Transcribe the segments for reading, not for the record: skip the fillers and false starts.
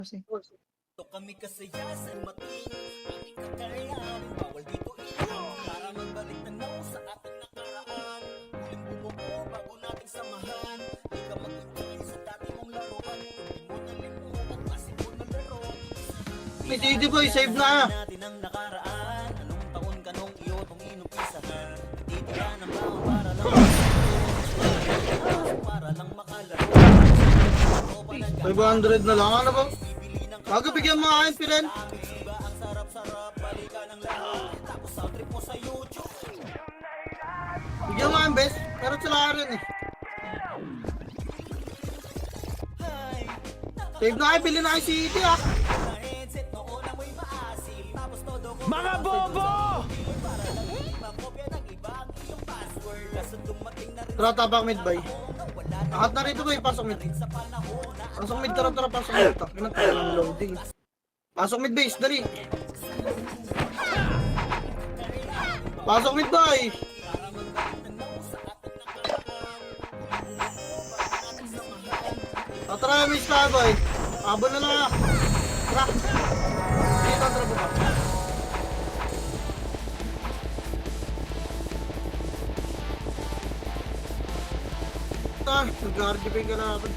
Kasi. Ito kami kasayasan mating aming kakayahan. Bawal dito iwan para magbalik tanaw sa ating nakaraan. Muling bumuo bago nating samahan. Di ka mag-enjoy sa dati mong laruan. Hindi mo nalimutan kasi mo na laro. May CD boy, save na! Natin ang nakaraan. Anong taon ka nung iyo itong inupisahan? Nagtitira ng baon para lang para lang makalaro. 500 na lang, ano ba? Bago bigyan mo akin, Piren. Diba ang sarap-sarap, balikan ng lahat. Tapos sound trip mo sa YouTube. Bigyan mo akin, best. Pero sila rin eh. Save na kayo, bilhin na kayo CD ah. Headset noon amoy maasim. Tapos todo ko Mga bobo! para lang hindi makopya ng iba ang iyong password. Kaso dumating na rin Tara, tabak mid, boy. wala na Angat na rito, boy. Pasok mid. rin sa panahon na Pasok mid, tara, pasok mid. Pinatayo ng loading. Pasok mid, base, dali. Pasok mid, boy. Tara, may star, boy. Abo na lang ah. Tara. Dito, tara ba? Nag-RGP ka na ako.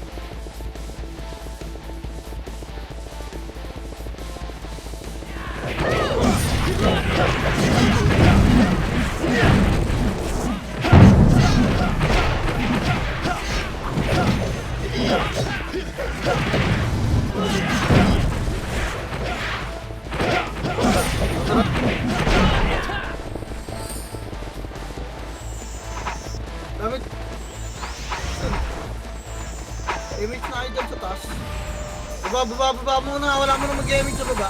Damit. Image na kayo dyan sa taas. Baba muna. Wala mo na mag-image sa baba.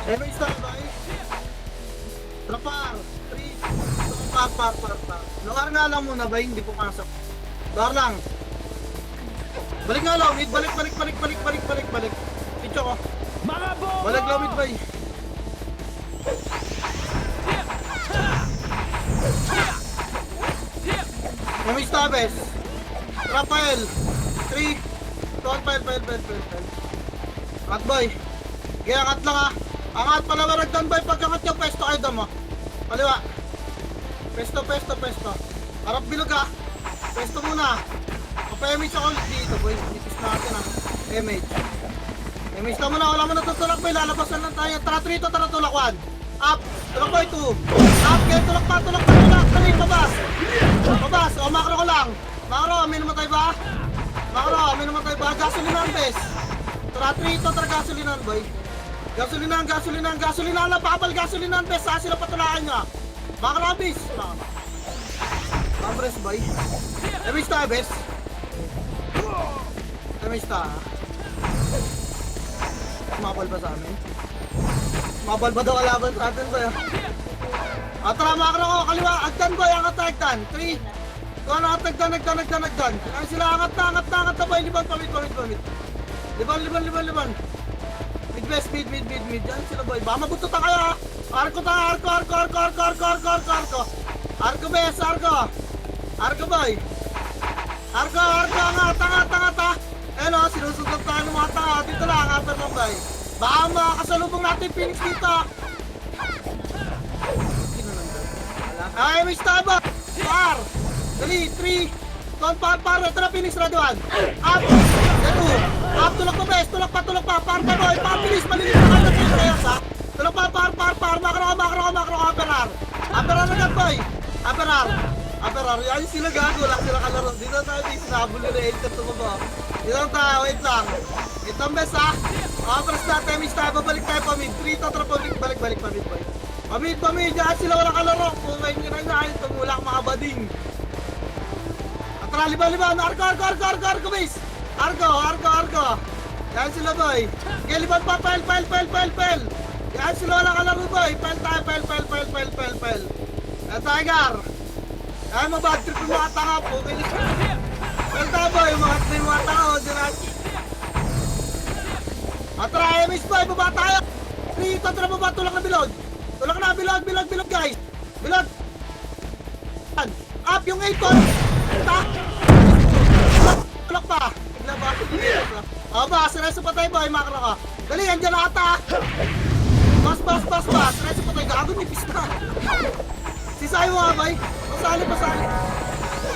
Image na ba eh? Trapar. 3. Par. Lugar nga lang muna ba? Hindi pumasok. Lugar lang. Balik nga lang. Balik. Picture ko. Mga bobo! Balik lang mid ba eh? Image tabes. Rafael. 3. Pile. Angat boy. Kaya angat lang ah. Angat pala maragdan boy. Pagkangat yung pesto kayo damo. Kaliwa. Pesto. Harap bilog ah. Pesto muna. Papa-image ako ulit dito boy. Nipis natin ah. Image lang muna. Wala mo natutulak boy. Lalabasan lang tayo. Tara 3 to. Tara tulak 1. Up. Tulak boy 2. Up. Kaya tulak pa. 3. Babas. O makro ko lang. Makro. May namatay ba? Gasolinan bes. Tara 3 to. Tara gasolinan boy. Gasolinan lang. Babal gasolinan bes. Saan sila patulaan nyo? Makro abis. Mambres boy. Image ta bes. Image ta. Mabal ba sa amin? Mabal ba daw kalaban sa atin boy? Tara makro ko. Kaliwa. Agdan boy. Angat 3. Kung ano nagdan. Ay sila angat na boy. Liban pamit. Liban. Mid west, mid. Diyan sila boy. Baka mabututan kayo ha. Arko. Arko bes. Arko boy. Arko. Angat ha. Ayun o, sinusunod tayo ng mga tanga. Dito lang, angatan lang boy. Baka makakasalubong natin yung Phoenix dito. Sino nandun? Ay, may staba. Par. Dali, 3. Ton, par. Ito na Phoenix, ready 1. Up. Ito. Up, tulak pa bes. Tulak pa. Par boy. Par, bilis. Malinis na kayo na Phoenix Reyes ha. Tulak pa, par. Makro. Aperar agad boy. Aperar. Yan sila gago. Lang sila kalaro. Dito tayo sinabol nila. Elter tumaba. Dito lang tayo. Wait lang bes ha. Press natin. Miss tayo. Babalik tayo pa mid. 3 to trapablik. Balik pa mid boy. Pamid. Diyan sila walang kalaro. Kung ngayon nyo na yun. Tumulak mga bading. Tara, liban. Arko, base. Arko. Yan sila, boy. Okay, liban pa, pel. Yan sila, walang kalaro, boy. Pel tayo, pel. Yan, Tiger. Yan, mabad trip yung mga tanga po. Pel taboy, umangat na yung mga tao. Diyan natin. Atra, MS5, baba tayo. Dito, tara baba, tulak na bilog. Tulak na, bilog guys. Bilog. Up yung 8 ton. Tulak pa. Bigla ba? Aba, sireso pa tayo boy, makro ka. Dali, andyan na ata. Bas. Sireso pa tayo, gago ni pista. Sisayo nga boy. Pasali.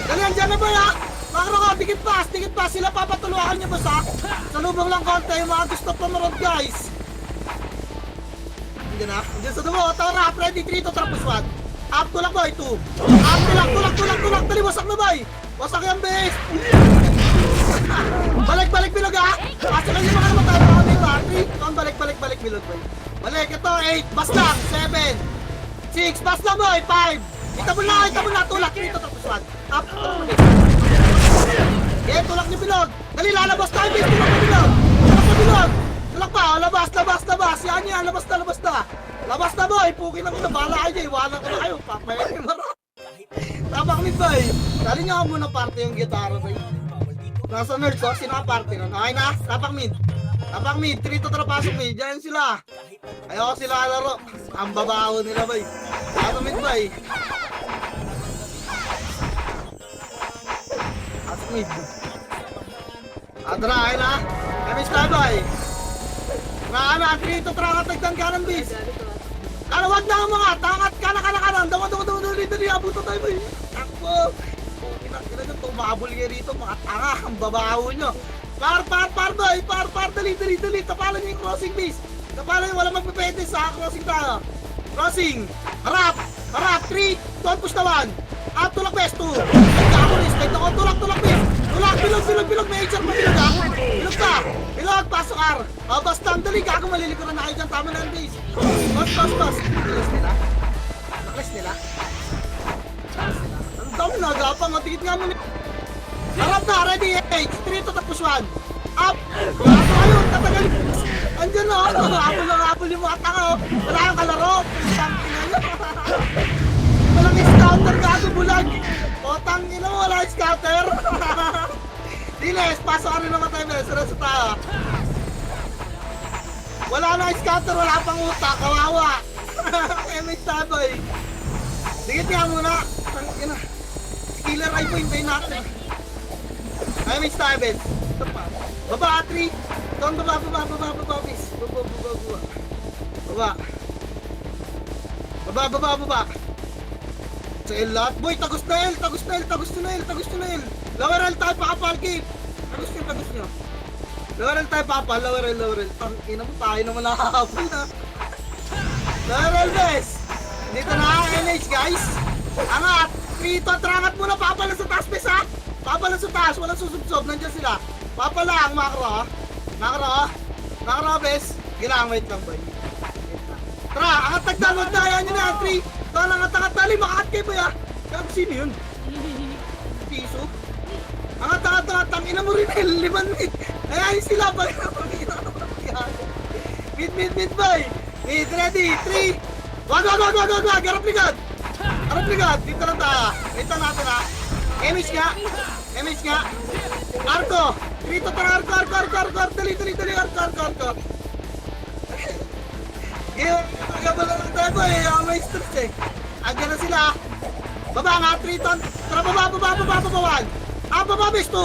Dali, andyan na boy ha. Makro ka, dikit pa. Sila papatuluakan niya boss ha. Salubong lang konti yung mga gusto pumarod guys. Andyan sa dumo. Tara, ready, 3 to tapos 1. Up, tulak boy, 2. Up, tulak. Dali, wasak na boy. Wasak yung base. Balik bilog ha. Pasok lang yung mga naman tayo. Diba? 3. Balik bilog boy. Balik, ito, 8. Bas lang, 7. 6. Bas lang boy, 5. Ita mo na. Tulak, 3 to tapos 1. Up, tulak na base. Okay, tulak ni bilog. Dali, lalabas tayo base. Tulak. Tulak pa, labas. Yan, labas na. Labas na boy, pukin na ko na, bahala kayo, iwanan ko na kayo, papayan yung mara. Tapak ni boy, dali niya ako muna parte yung gitara boy. Nasa nerds oh, sino ka parte nun? Okay na, tapak mid, 3 to trapasok mid, dyan sila. Ayoko sila laro, ang babaho nila boy. Tapak mid boy. Tapak mid. Adra, okay na, kami sila boy. Rana, 3 to tagdan ka ng bis. Wag na ang mga tangat, kanan. Dali, abuto tayo boy. Takbo. Kinakina nyo, tumabol kayo rito, mga tanga, ang babaho nyo. Par boy, dali. Tapalan nyo yung crossing base. Tapalan nyo, wala magpipwede sa crossing tayo. Crossing. Harap, 3, don't push na 1. Up, tulak best, 2. Tulak best. Bilog, may HR pa bilog ha. Bilog, pasok R. Basta ang dali, gago malilikuran na kayo dyan. Tama na ang base. Bas. Nakles nila. Ang dami na, gapang. Matigit nga mo ni... Harap na, ready, 8. 3 to tapos 1. Up. Gago kayo, tatagal. Andyan na, habol yung mga tanga. Wala kang kalaro. Walang scouter, gago bulag. Potang ina mo, wala scouter. Diles, pasok ka rin naman tayo, Bes. Reso tayo. Wala na scouter, wala pang utak. Kawawa. MH taboy. Dikit nga muna. Tangina. Killer eye po, hintayin natin. MH tayo, Bes. Ito pa. Baba, 3. Doon, baba, Bes. Baba. Sa L lahat. Boy, tagus na L. Lower L tayo, pakapal, Cape. Tagus nyo. Lower L tayo, pakapal. Lower L. Tangina mo, tayo naman nakakapal na. Lower L, Bes. Dito na, NH, guys. Angat. 3 to, trangat muna, pakapal na sa taas, Bes, ha? Pakapal na sa taas, walang susubsob. Nandiyan sila. Pakapal lang, makro, ha? Bes. Gilang, wait lang, boy. Tara, angat tagdalwag na, yan yun na, 3. Tara, angat, dali, makakat kayo, boy, ha? Kaya sino yun? Piso? Angat, tangina mo rin, 5 mid. Ayayin sila, boy. Mid, boy. Mid, ready, 3. Wag, harap ligad. Dito lang tayo. Dito natin, ha? MH nga. Arko. 3 to, tara, arko. Dali, arko. Gabala lang tayo boy, may stress eh. Andyan na sila. Baba nga, 3 ton. Tara, baba, 1. Baba, bes, 2.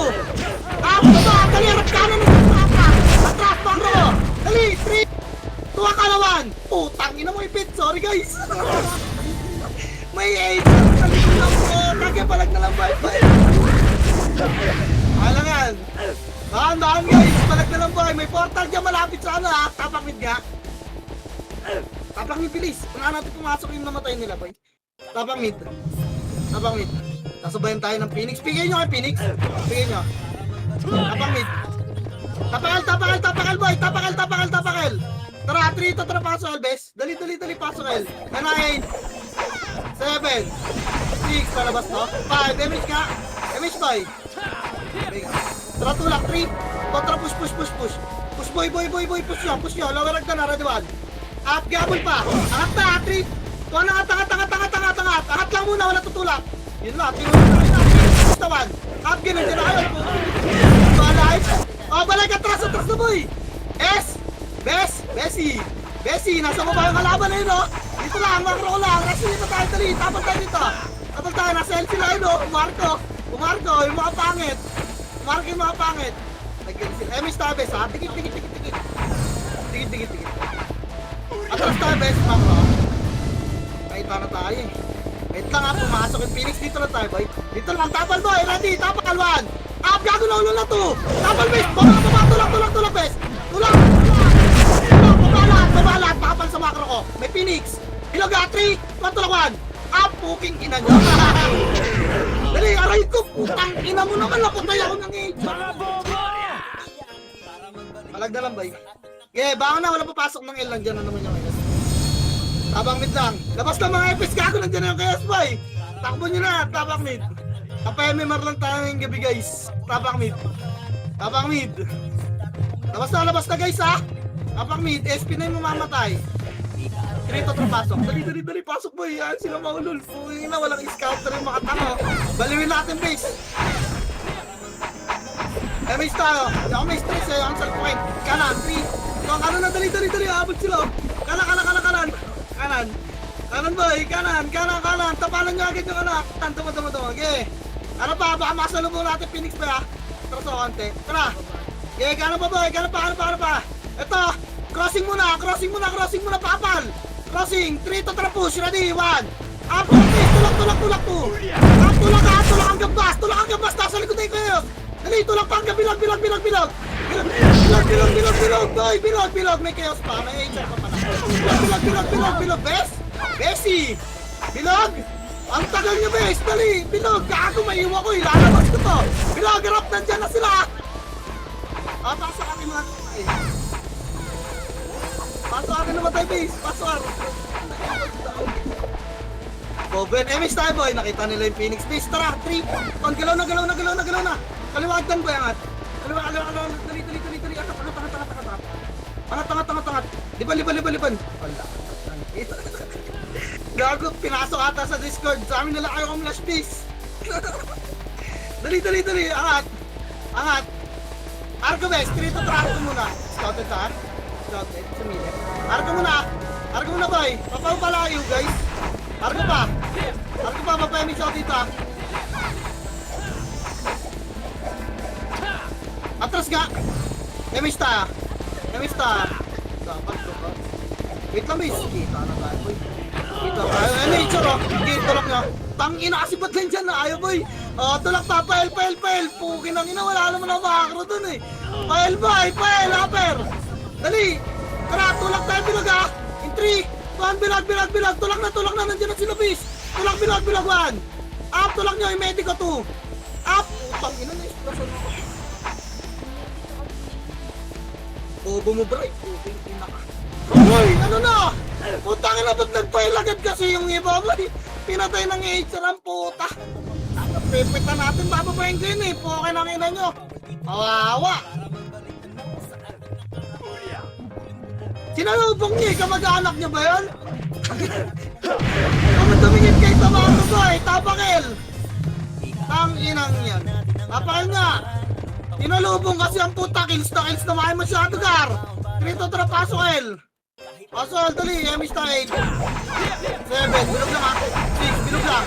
Baba, dali, harap kanan ng atras, makro. Dali, 3. Tuwa ka na 1. Putang ina mo ipit, sorry guys. May 8. Kalikot lang po. Nagkapalag na lang bye. Alam yan. Dahan guys, palag na lang bye. May portal dyan malapit sa ano ha. Tapak mid nga. Tapak mid, bilis. Unahan natin pumasok yung namatay nila, boy. Tapak mid. Nasabayan tayo ng Phoenix. Pigay nyo kay Phoenix. Tapak mid. Tapakal, boy. Tapakal. Tara, 3 to, tara, pasok, Albes. Dali, pasok, El. 9, 7, 6, palabas to. 5, damage ka. Damage, boy. Tara, tulak, 3. Tara, push. Push, boy. Push nyo. Lawarag ka na, ready 1. Up, gabol pa. Angat na, 3. Angat lang muna, wala tutulak. Yun lang, tinulak na. Push na 1. Up, ganun din na kayo. Balight. Oh, balik atras na boy. S. Bessie, nasa baba yung kalaban na yun, oh. Dito lang, makro ko lang. Rest dito tayo, dali. Tapal tayo dito. Tapal tayo, nasa LC lang yun, oh. Umarko, yung mga pangit. Umarko yung mga pangit. Nagyan sila. Miss Tabes, ha? Tikit. Atras Tabes, makro. Kahit na tayo, eh. Wait lang, ha. Pumasok yung Phoenix. Dito lang tayo, boy. Dito lang, tapal, boy. Ready, tapal, 1. Up, gago na ulo na 2. Tapal, bes. Baba, tulak, bes. Tulak. Babalat, tapal sa makro ko. May Phoenix. Iloga, 3, 2, 1. Up, puking ina nyo. Dali, aray ko. Putang ina mo naman. Naputay ako ng age. Malag na lang, bay. Okay, baka na. Wala papasok ng L lang. Diyan na naman yung KS. Tabang mid lang. Labas na mga FS. Gago lang dyan yung KS, bay. Takbo nyo na. Tabang mid. Kapa-MMR lang tayo ngayong gabi, guys. Tabang mid. Labas na, guys, ha. Kapag mid, SP na yung mamamatay. Krito pasok. Dali, pasok boy. Yan, sila maulol. Puwing na, walang scouter yung makatango. Baliwin natin base. May tayo. Ako may stress eh. Ang self point. Kanan, 3. Kanan na, dali. Abot sila. Kanan boy, kanan. Tapalan nyo agad yung anak. Tama. Okay. Ano pa? Baka masalubong natin Phoenix pa, ha? Tara sa konti. Tara. Okay, kanan pa boy. Kanan pa. Ito, crossing muna, papal. Crossing, 3 to push, ready, 1. Up, please, tulak 2. Up, tulak ang gambas, nasa likod na kayo. Dali, tulak pa hanggang bilog. Bilog, may chaos pa, may HR pa pala. Bilog, Bessie. Bilog, ang tagal nyo, Bes, dali, bilog, gago, may iwa ko, ilalabas ko to. Bilog, harap, nandyan na sila. Pasok kami mga tutay. Pasok akin namatay, base. Pasok. Boben, miss tayo, boy. Nakita nila yung Phoenix base. Tara, 3. On, galaw na. Kaliwagdan, boy, angat. Kaliwag. Dali. Angat. Liban. Wala. Gago, pinasok ata sa Discord. Sa amin nila kayo kong flash base. Dali. Angat. Argo, base. 3 to Argo muna. Scouted saan? Scouted, sumili. Argo muna, boy. Papapalayo, guys. Argo pa, mapayamig siya dito. Atras nga. Emista. Dapat ko. Wait lang, base. Kita na tayo, boy. Kita tayo. Nature, oh. Kita lang nyo. Tangina kasi ba't lang dyan na ayaw, boy. Tulak pa, pael. Pukin ang ina, wala naman ang makakro dun, eh. Pael, upper. Dali. Tara, tulak tayo, bilog, ha. In 3, 1, bilog. Tulak na, nandiyan na sila, base. Tulak, bilog, 1. Up, tulak nyo, yung medico 2. Up. Utang ina na, explosion mo. Bobo mo, bro. Puking ina ka. Uy, ano na? Putang ina, ba't nagpail agad kasi yung iba, boy? Pinatay ng HR ang puta. Pipita natin, bababayin ko yun, eh. Pukin ang ina nyo. Kawawa. Sinalubong niya, kamag-anak niya ba yun? Kung tumingin kay Tamaro boy, Tapakil. Tang-inang yan. Tapakil nga. Sinalubong kasi ang puta, kills na maay masyado, Gar. Trito, tara, pasok, El. Pasok, dali, emis na 8. 7, bilog lang, ha. 6, bilog lang.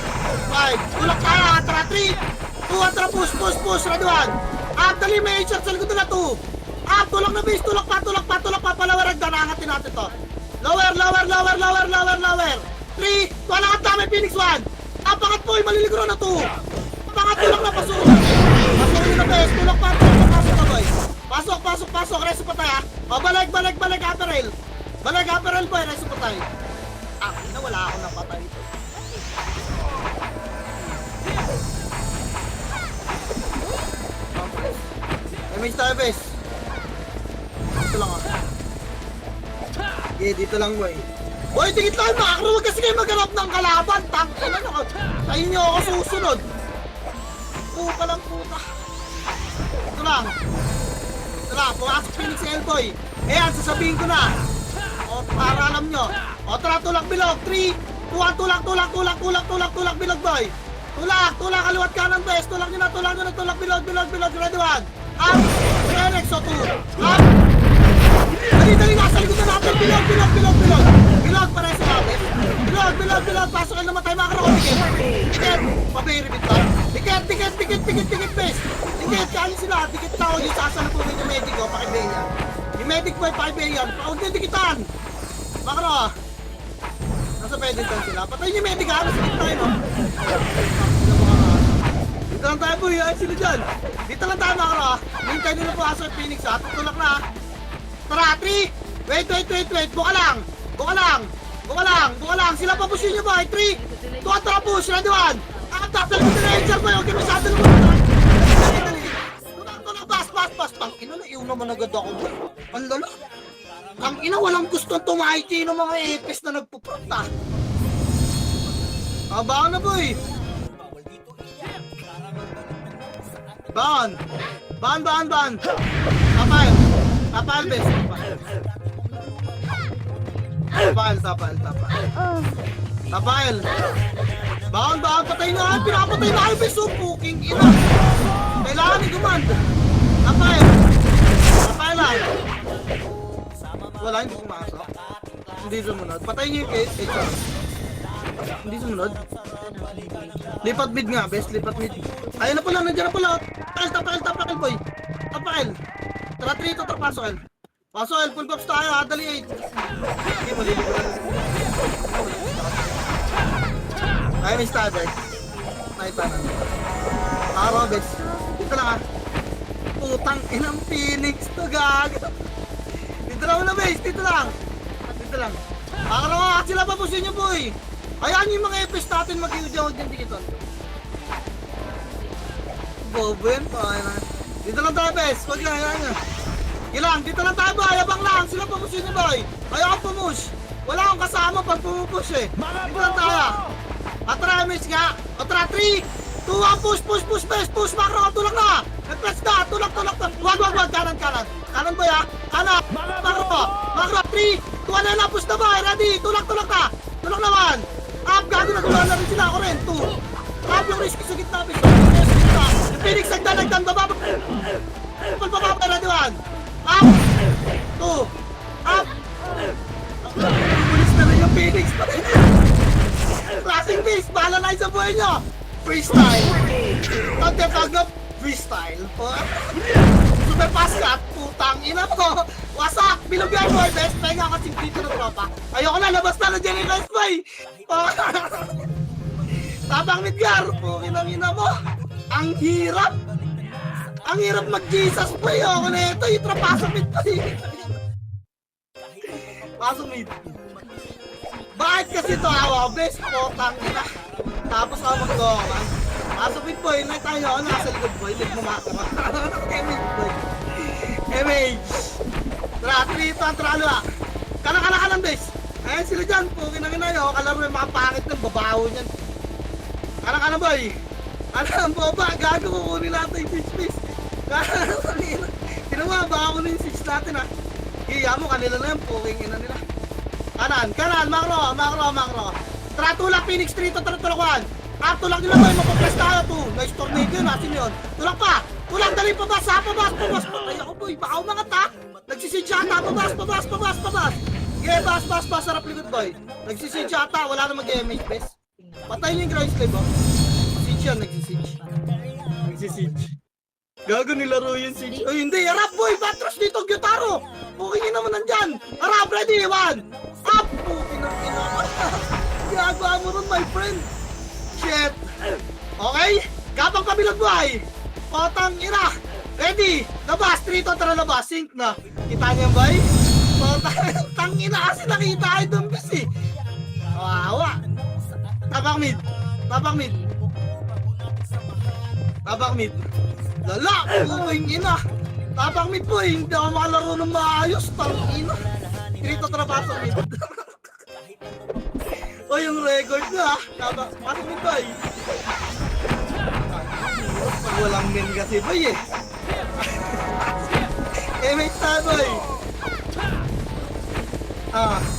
5, tulak tayo, tara, 3. 2, tara, push, ready 1. Dali, may HR sa likod na 2. Tulak na, base, tulak pa, palawarag, danangatin natin to. Lower. 3, wala ka tama, Phoenix 1. Pangat po, maliligro na 2. Pangat, tulak na, pasok. Pasok na, base, tulak pa, pasok na, boy. Pasok, reso pa tayo, ha. Balik, apparel. Balik, apparel, boy, reso pa tayo. Wala ako napatay ito. Damage tayo, base. Dito lang, ha. Okay, dito lang, boy. Boy, tingit lang, makakro. Huwag kasi kayo maghanap ng kalaban. Tangina nyo. Tayo nyo ako susunod. Puka lang, puta. Ito lang. Pumasok Phoenix L-boy. Ayan, sasabihin ko na. Para alam nyo. Tara, tulak bilog. 3, 2, 1, tulak bilog, boy. Tulak, kaliwat kanan bes. Tulak nyo na, bilog, ready one. Up, Renex, so 2. Up. Dali, nasa likod na natin. Bilog. Bilog, para sa natin. Bilog. Pasok ang namatay mga karako. Dikit. Pabay, repeat ba? Dikit, bes. Dikit, kali sila. Dikit tao yung sasalubungin yung medic, o, pakibay yan. Yung medic boy, pakibay yan. Huwag nyo dikitan. Mga karako. Nasa peditan sila. Patayin yung medic, ha? Nasa tayo, no? Dito lang tayo, boy. Ay, sila dyan. Dito lang tayo, mga karako. Hintay nila po aso yung Phoenix, ha? Tutulak na, ha? Tara, 3! Wait. Buka lang. Sila pa push nyo ba? 3! 2, tara push. Ready 1. Tatal mo na yung boy. Okay, masyado na mo. Tulak. Pass. Tangina na, iyon naman agad ako, boy. Ang lala. Tangina, walang gustong tumaiti ng mga epes na nagpupunta. Abangan na, boy. Ban. Tapal, bes. Tapal. Baon, patay na. Pinapatay na kayo, bes. Puking ina. Kailangan ni command. Tapal lang. Wala, hindi pumasok. Hindi sumunod. Patay niyo yung HR. Hindi sumunod. Lipat mid nga, bes. Lipat mid. Ayun na pala, nandiyan na pala. Tapal, boy. Tapal. Tara 3 to, pasok El. Pasok El, full pops tayo, ha? Dali 8. Hindi, maliligo lang. Ayun yung starter. Naitanan. Robes. Dito lang, ha? Putang inang Phoenix to, gag. Dito lang muna, base. Dito lang. Pakarawa, sila pa po sa inyo, boy. Ayan yung mga epes natin mag-iudyaw dyan dito. Bobo yan, dito lang tayo, bes. Huwag lang, ayan nyo. Ilang, dito lang tayo, boy. Abang lang. Sila pa po sa inyo, boy. Ayaw akong pumush. Wala akong kasama pag pumupush, eh. Dito lang tayo. Atara, miss nga. Atara, 3, 2, 1, push, bes. Push, makro. Tulak na. Nag-press ka. Tulak. Wag. Kanan. Kanan, boy, ha. Kanan. Makro. 3, 2, 1 na. Push na, boy. Ready. Tulak ka. Tulak naman. Up, gago na. Tulak na rin sila. Ako rin. 2. Up yung risk sa gitna, bes. Yung Phoenix, nagdan. Bababa. Ready 1. Up. 2. Up. Pulis na rin yung Phoenix. Klaseng base. Bahala na sa buhay nyo. Freestyle. Tag na freestyle. Super pass cut. Putang ina mo. Wasak. Bilog yan, boy. Best play nga kasing dito na tropa. Ayoko na. Labas na dyan yung best play. Tabang Midgar. Pukinang ina mo. Ang hirap mag-Jesus play. Ako na ito. Itrapaso mid pa. Paso mid. Bakit kasi ito awa? Best po, tangina. Tapos ako mag-gawa. Paso mid boy. Tayo ako nasa likod boy. Lig mo makama. MH boy. MH. Tara, 3, 2, tara. Kanan base. Ayan sila dyan. Pukinang ina yun. Kalaro yung mga pangit ng babaho niyan. Kanan boy. Alam mo ba? Gago kukunin natin yung 6 piece. Kanan. Tinawa, baka kunin yung 6 natin ha. Iya mo, kanila na yan. Puking ina nila. Kanan, makro. Tara, tulak, Phoenix 3, tulak 1. Tulak nila boy, mapapress tayo 2. Nice tornado yun, asin yun. Tulak pa, dali, pabas. Patay ako boy, baka umangat ha. Nagsisidya ata, pabas. Yeah, bas, sarap likod boy. Nagsisidya ata, wala na mag-MH best. Patay niyo yung grind slave oh. Siege yan, nagsisiege. Gago nilaro yung siege. Ay hindi, harap boy, Batros dito, Gyutaro. Puking naman nandyan. Harap, ready, 1. Up! Puking ang ina. Gago mo ron, my friend. Shit. Okay? Gabang kabilang buhay. Potang ina. Ready? Labas, 3 to, tara labas. Sync na. Kita niyo ba? Potang ina kasi nakita ay doon bis eh. Wawa. Tabak mid. Lala, puking ina. Tabak mid po eh. Hindi ako makalaro ng maayos. Tang ina. Krito trapasok mid. O yung record na. Pasok mid boy. Walang men kasi boy eh. MH na boy.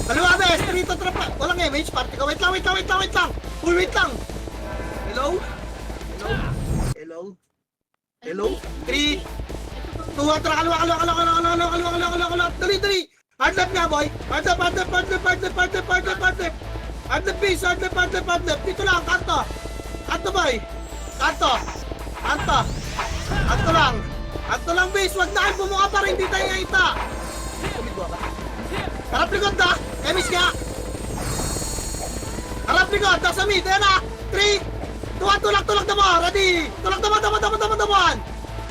Kaliwa bes. Krito trapa. Walang MH. Party ka. Wait lang. Uy, wait lang. Hello? Hello? Hello? 3, 2, 1, tara, kaliwa. Dali. Hard left nga, boy. Hard left. Hard left, base. Hard left. Dito lang, kanto. Kanto, boy. Kanto lang. Kanto lang, base. Wag na kayo bumuka para hindi tayo ngaita. Kumidwa ba? Harap likod na. Emis nga. Harap likod. Nasa mid. Ayan na. 3, 2, 1. Tulak na mo. Ready. Tulak na mo.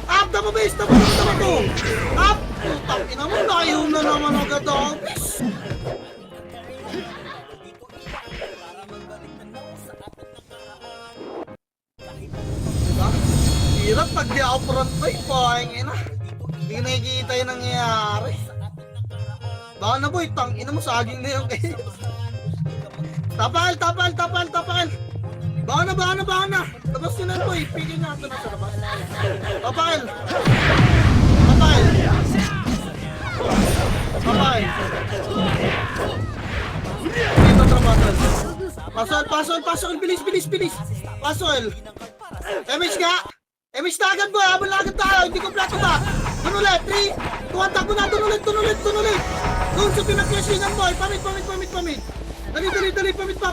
Up na mo, base. Tama 2. Up. Putang ina mo. Nakayo na naman agad ang base. Diba? Hirap pag di ako front boy. Pahing ina. Hindi nakikita yung nangyayari. Baka na boy. Tang ina mo. Saging na yung kayo. Tapal. Baka na. Labas yun na boy. Pigil na ito na sa labas. Tapal. Dito trabasan. Pasol. Bilis. Pasol. Emish nga. Emish na agad boy. Habang na agad tayo. Hindi kompleto ba? Doon ulit. 3, 2, 1. Takbo na. Doon ulit. Doon sa pinag-flashingan boy. Pamit. Dali. Pamit pa.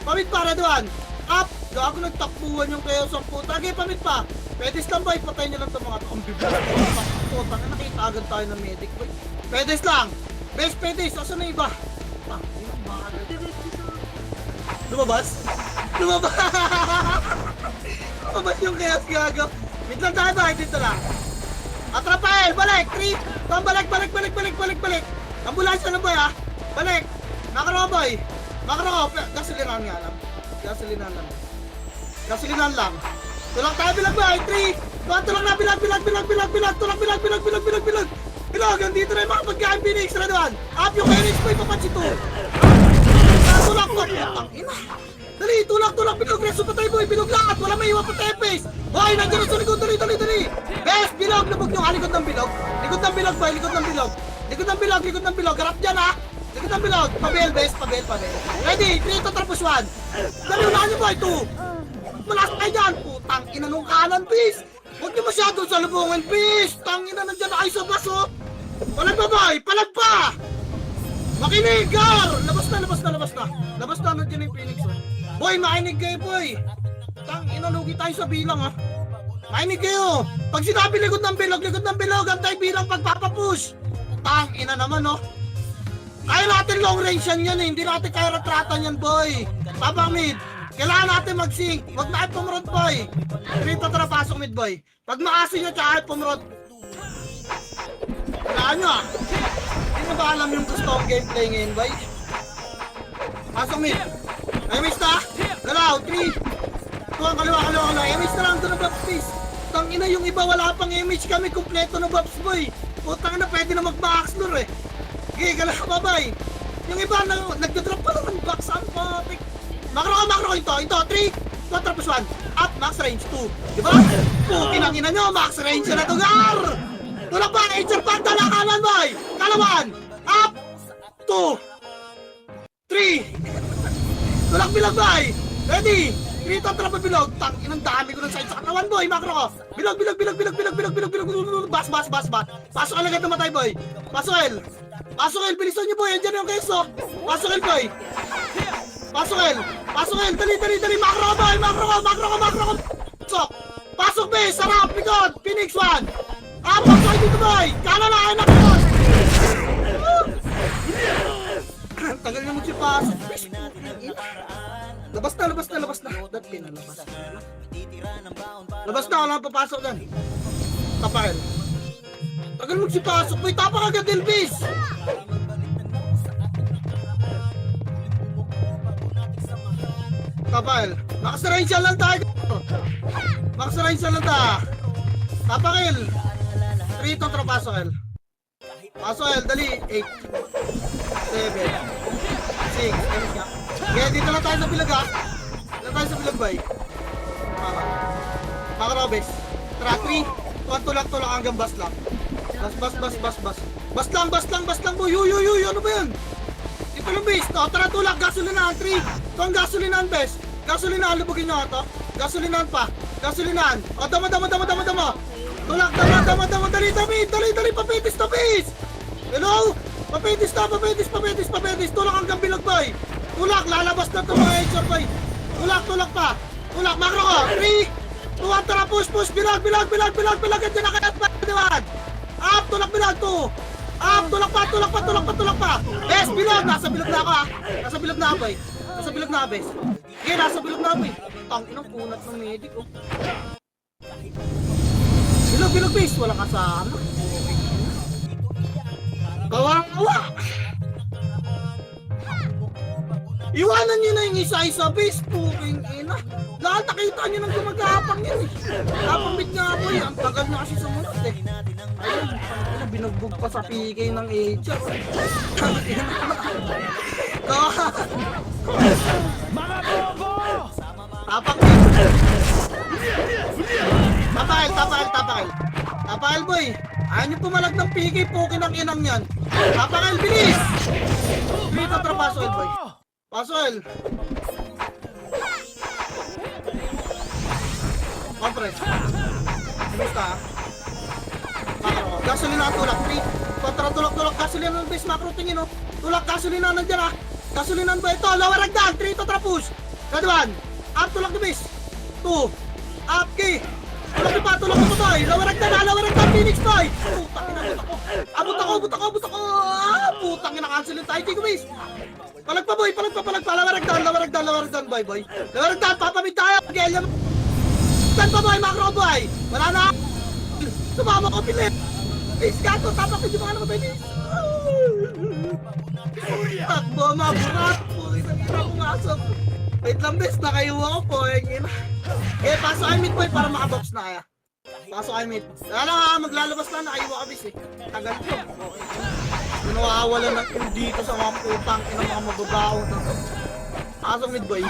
Pamit pa. Raduan. Up. Gago nagtakbuhan yung kayo sa puta. Okay, pamit pa. Pedes lang boy. Patay nyo lang itong mga ang bibig. Putang na nakita agad tayo ng medic boy. Pedes lang. Pedes. Asan na iba? Lumabas yung chaos gago. Wait lang tayo ba? Dito lang. Atrapael, balik. 3. Balik. Ambulansya na boy ha. Balik. Makro boy. Gasolinan nga lang. Gasolinan lang. Tulak tayo bilag boy. 3. Tulak na bilag. Tulak. Bilag. Andito na yung mga pagkain Phoenix. Raduan. Up yung Phoenix boy. Papatsi 2. Tulak. Ang ina. Dali. Tulak. Bilog. Reso pa tayo boy. Bilog lahat. Wala may iwan pa tayo face. Boy. Nandiyan sa likod. Dali. Best. Bilog. Labog nyo. Likod ng bilog. Likod ng bilog. Harap dyan ha. Likod ng bilog. Pabel. Best. Pabel. Ready. 3 to tapos 1. Dali. Unahan nyo boy. 2. Malas tayo dyan. Putang ina nung kanan please. Huwag nyo masyado sa lubungan please. Tang ina nandiyan na kayo sa baso. Palag pa boy. Palag pa. Makinig, Gar! Labas na, nandiyan yung Phoenix, oh. Boy, makinig kayo, boy! Tang, inalugi tayo sa bilang, ha? Makinig kayo! Pag sinabi likod ng bilog, antay bilang pagpapapush! Tang, ina naman, oh! Kaya natin long range yan, Hindi natin kaya retratan yan, boy! Tabang mid! Kailangan natin mag-sync! Huwag na kayo pumrod, boy! Rito, tara, pasok mid, boy! Pag maasin nyo, tsaka kayo pumrod! Kailangan nyo, ah! Hindi ba alam yung gusto kong gameplay ngayon, boy? Pasok mid. Emis na. Galaw. 3. Tuwang kaliwa. Emis na lang doon ng buffs, please. Tangina yung iba wala pang image kami. Kompleto ng buffs, boy. Putang na pwede na mag-backslur eh. Okay, galaw ka, boy. Yung iba nagdodrop pa lang ng box. Ang papik. Makro ito. 3. 2 tapos 1. Up. Max range 2. Diba? Pukin ang ina nyo. Max range na to, Gar. Tulak pa. Acer Panta na kanan, boy. Kalawan. Up. 2. 3! Tulak bilag boy! Ready! 3 to trap bilog! Tang inang dami ko ng side sa katawan boy! Makro ko! Bilog! Bas! Pasok ka agad na matay boy! Pasok El! Bilisan nyo boy! Andiyan yung keso! Pasok El boy! Pasok El! Dali! Makro boy! Pasok be! Sarap! Likod! Phoenix 1! Pasok dito boy! Kanan na! Anak ko! Tagal na magsipasok. Labas na. That pinalabas. Labas na, wala papasok doon. Tapakil. Tagal magsipasok. Boy, tapak agad Elvis. Tapakil. Makasaransya lang tayo. Tapakil. 3 itong trapasok, El. Pasok, El. Dali. 8. 7. 6. Emis ka. Kaya dito lang tayo sa bilag, ha. Dito tayo sa bilag, bay. Mga Robes. Tara, 3. Tulak hanggang bas lang. Bas lang, boy. Uy. Ano ba yan? Ito lang, base. Tara, tulak. Gasolinahan. 3. Ito ang gasolinahan, bes. Gasolinahan, lubugin nyo ito. Gasolinahan pa. Gasolinahan. O, dama. Tulak, dama. Dali, papitis. Hello? Papitis. Tulak hanggang bilog, boy. Tulak, lalabas na ito mga HR, boy. Tulak pa. Tulak, makro ko. 3, 2, 1, tara, push. Bilag. Andiyan na kaya, diwan. Up, tulak, bilag, 2. Up, tulak pa. Yes, bilog. Nasa bilog na ako, ha. Nasa bilog na ako, boy. Nasa bilog na ako, bes. Okay, nasa bilog na ako, eh. Tangin ang kunat ng medic, oh. Bilog, bes. Walang kasama. Kawawa! Iwanan nyo na yung isa-isa, bes. Puking ina. Lahat nakita nyo nang gumagapang yan, eh. Kapambit nga po, eh. Ang tagal na kasi sumunod, eh. Ayun, binugbog pa sa PK ng HR. Mga bobo! Tapak Tapakal boy. Ayaw nyo pumalag ng PK, pukin ang inang yan. Tapakal, bilis! Dito tra Paswell boy. Paswell. Compress. Basta. Makro. Gasolina tulak. 3. Kontra tulak. Gasolina ng base macro tingin oh. Tulak gasolina nandiyan ah. Gasolina ba ito? Lower ragdan. 3 to tra push. Kadwan. Up tulak ni base. 2. Up key. Tulak pa boy. Lower ragdan Phoenix boy. Putang ina abot ako. Putang ina cancel tayo kay base. Palag pa boy. Lower ragdan boy. Lower ragdan papamit tayo. Gelya. Tan pa boy, macro boy. Wala na. Sumama ko pilit. Please gato, tapak ko yung mga naman baby. Takbo, maburat. Puri na kita akong asap. Wait lang bes, nakayuwa ko po. Pasok kayo mid boy para makabox na kaya. Pasok kayo mid. Wala nga, maglalabas na, nakayuwa ka bes eh. Tagal ko. Nawawala ng kill dito sa mga putang ina mga mababaw na. Pasok mid boy.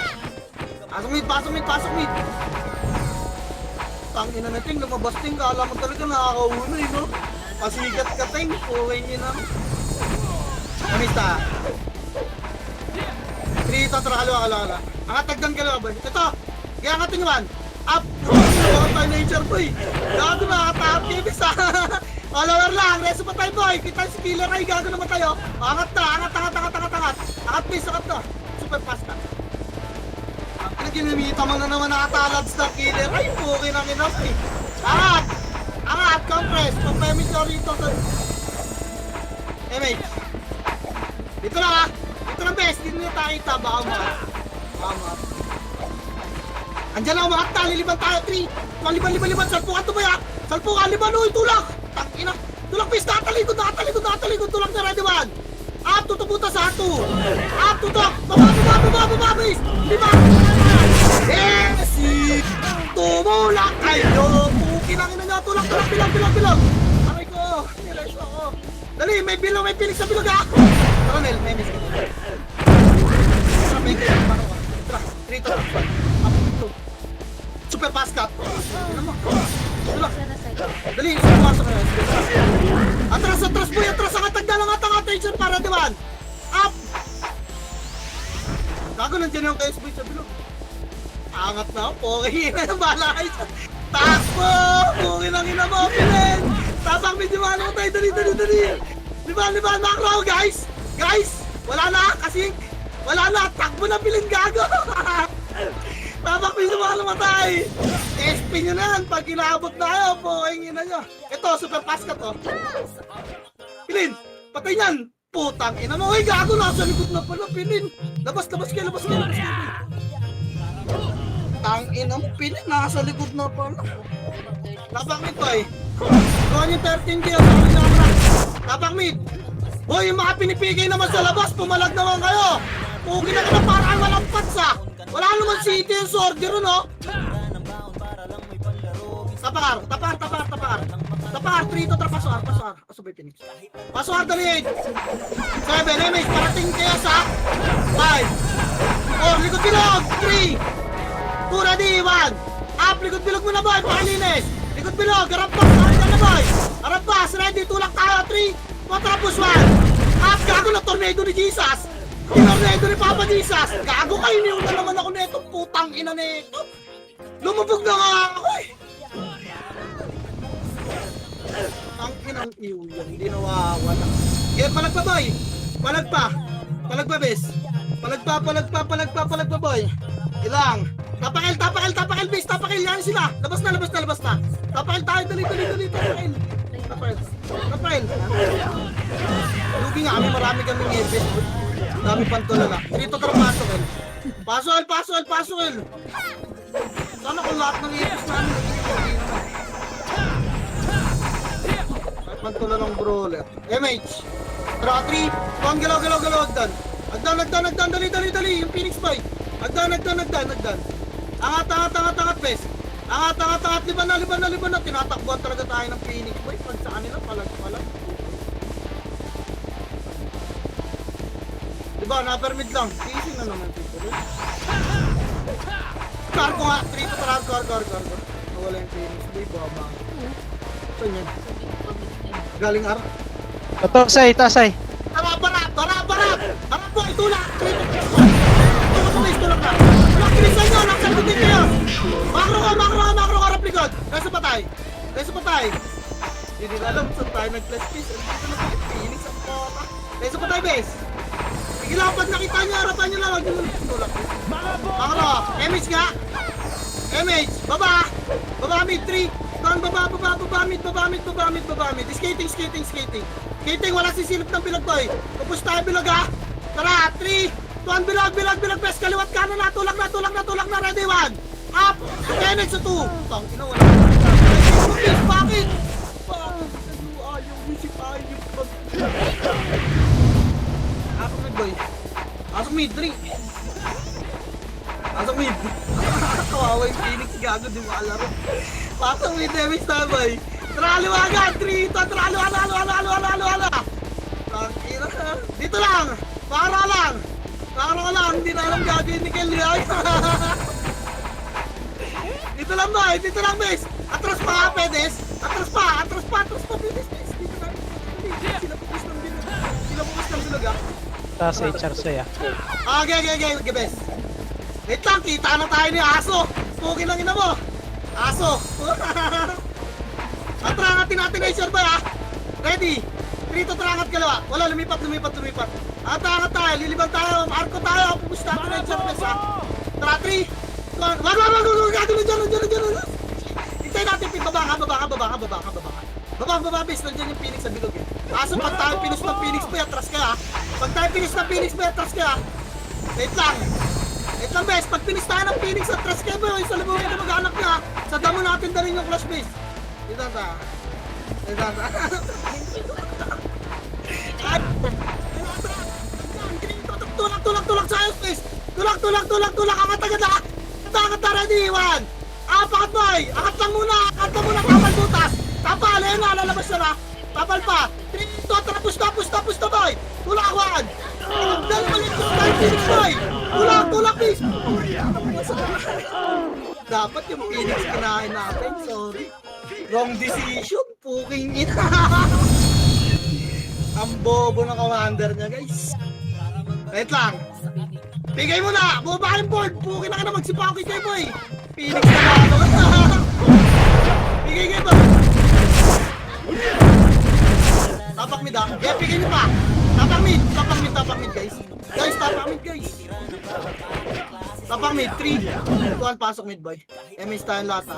Pasok mid. Tangina na ting, lumabas ting, kala mo talaga nakakauna eh, no? Pasigat ka ting, puwing yun na. Kamista? 3 ito, ala. Angat tagdan ka lang, boy. Ito, kaya angatin naman. Up! Huwag tayo nature, boy. Gago na, katahap kibis, ha? Follower lang, reso pa tayo, boy. Kita si killer ay gago naman tayo. Angat na, angat. Angat, please, angat na. Super fast na. Ginamita mo na naman nakatalads na killer. Ay, pukin ang enough eh. Angat, compress. Pag-pemit nyo rito sa... MH. Dito lang ha. Dito lang best. Dito nyo takita. Baka umangat. Andyan lang umangat na. Liliban tayo. 3. Liban. Salpukan to ba ya? Salpukan. Liban. Uy, tulak. Tangina. Tulak best. Nakatalikod. Tulak na ready man. Up, tutubuta sa 2. Up, tutok. Baba best. 5. Yes! Tumulak kayo! Pukin ang ina niya! Tulak! Bilang! Aray ko! Nilays ako! Dali! May pilik sa bilog ha! Tara Nel! May miss ka! Tara! May kilig! Tara! 3 to! Super fast cut! Tulak! Dali! Sumasok ka! Atras boy! Atras! Ang attention para diwan! Up! Gago nandiyan yung KS boy sa bilog! Angat na po, okay na yung bala kayo sa takbo! Pukin ang ina mo, Pilen! Tapang medyo mo tayo, dali! Liban, macro, guys! Wala na, takbo na Pilen, gago! Tapang medyo matay! SP nyo na yan, pag inaabot na kayo, puking ina nyo! Ito, super fast ka to! Pilen, patay yan! Putang ina mo, ay gago, nasa likod na pala, Pilen! Labas kayo! Tangin ang Pilen, nasa likod na pala. Tapang mid boy. Gawin yung 13 kills sa camera. Tapang mid. Boy, yung mga pinipigay naman sa labas, pumalag naman kayo. Pugi na ka na parang walang patsa. Wala naman city yung sorger, no? Tapakar. Tapakar, 3 to Paswar. Asubay Phoenix. Paswar, dali 8. 7, MH, parating kayo sa 5. 4, likod bilog. 3. Pura di, 1! Up! Likod bilog mo na boy! Pakalinis! Likod bilog! Arampas! Arampas na boy! Arampas! Ready! Tulak tayo! 3! Kontra push 1! Up! Gago na tornado ni Jesus! Inornedo ni Papa Jesus. Gago kayo, niyo na naman ako neto. Putang ina neto. Lumubog na nga ako eh. Ang inang iyo yan, hindi nawawala. Okay, palag pa boy. Palag pa. Palag pa bes. Palag pa boy. Ilang. Tapakil bes, tapakil. Yan sila. Labas na. Tapakil tayo, dali. Tapakil. Lugi nga kami, marami kaming ebes. Dami pantulala. Dito tara pasok. Sana kung lahat ng ebes namin. Pantula ng brawler. MH. Tara, 3. Kung galaw, agdan. Agdan, dali. Yung Phoenix boy. Agdan. Angat, bes. Angat, liban na. Tinatakbuhan talaga tayo ng Phoenix boy. Pag sa kanila, palag. Diba, na-permit lang. Easy na naman dito. Cargo nga, 3 to tara, cargo. Nawala yung Phoenix boy, baba. Saan yan? Galing ara. Tasay. Harap po, itulak. Tulak na. Tulak kinisan nyo, naksagutin kayo. Makro ka, harap likod. Reso patay. Hindi na alam saan tayo nag-plus piece. Dito na tayo, Phoenix ang pota. Reso patay, bes. Sige lang, pag nakita nyo, harapan nyo lang. Huwag nyo lang tulak. Makro, MH nga. MH, baba mid 3. Doon, baba mid. Skating, wala sisilip ng bilog boy. Tapos tayo bilog ha. Tara, 3, 2, bilog, bes. Kaliwat kanan na, tulak na, ready 1. Up, Kenneth sa 2. Tang, ina, wala. Bakit? Ayaw, music ayaw. Asok mid boy. Asok mid 3. Kawawa yung Phoenix, gago, di mo alaro. Pasok mid, damage na boy. Tara, liwagan! 3, 2, tara, ala. Tangina. Dito lang! Pakara ka lang! Hindi na alam gagawin ni Kelly. Dito lang boy! Dito lang, bes! Atras pa, pedes! Atras pa, pedes! Dito lang! Sila pupus ng bilog ah! Taas HR saya. Okay, bes! Wait lang, kita na tayo ni Aso! Pukin lang ina mo! Aso! Atrangatin natin na sure ba ha? Ready? 3 to trangat kalawa. Wala, lumipat. Atrangat tayo, lilibang tayo, arko tayo, pupush natin na sure bes ha? Tara, 3, 2, wag, dyan. Hintay natin, baba, bes, nandiyan yung Phoenix sa bilog eh. Aso, pag tayo pinush ng Phoenix boy, atras ka ha? Pag tayo pinush ng Phoenix boy, atras ka ha? Wait lang, bes, pag pinush tayo ng Phoenix, atras ka boy, sa lubungin na mag-anak ka ha? Sa damo natin na rin yung clash base. Dito ta. Tulak sa space. Tulak. Angat na ready. 1. Pakat boy. Angat lang muna. Tapal butas. Tapal. Ayun na. Lalabas na. Tapal pa. 3, 2, tapos na boy. Tulak 1. Dal balik ko tayo Phoenix boy. Tulak please. Dapat yung Phoenix kinain natin. Sorry. Wrong decision, puking ina. Ang bobo ng commander niya, guys. Wait lang. Bigay mo na. Bumaba yung board. Puking na ka na magsipaki kayo, boy. Phoenix na ano. Bigay kayo ba? Tapak mid ha. Yeah, bigay nyo pa. Tapak mid, guys. Tapak mid. Tapak mid, 3. 2, pasok mid, boy. MS tayo lahat ha.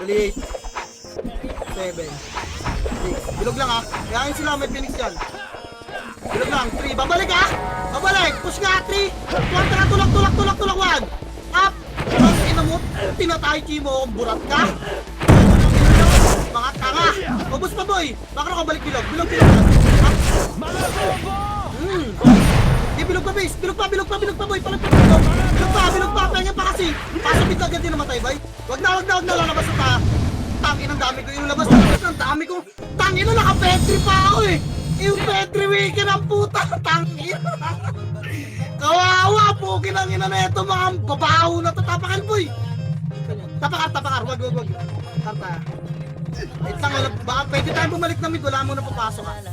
8. 7, 6. Bilog lang ha. Kaya sila may Phoenix dyan. Bilog lang. 3. Babalik ha. Push nga. 3. 1. Tara. Tulak. 1. Up. Inamot. Tinatay Chimo. Burat ka. Mga tanga. Ubus pa boy. Bakit ako balik bilog? Bilog. Bilog pa base. Bilog pa boy. Bilog pa. Pengen pa kasi. Pasok bigla agad din namatay boy. Wag na. Lalabas na ta. Tangin ang dami ko yung labas ng dami ko. Tangin na naka-petri pa ako eh. Yung petri weekend ang puta. Tangin. Kawawa po kinangina na ito mga babaho na tatapakan boy. Tapakar. Wag. Tarta. Wait lang, baka pwede tayong bumalik na mid. Wala mo na papasok ha.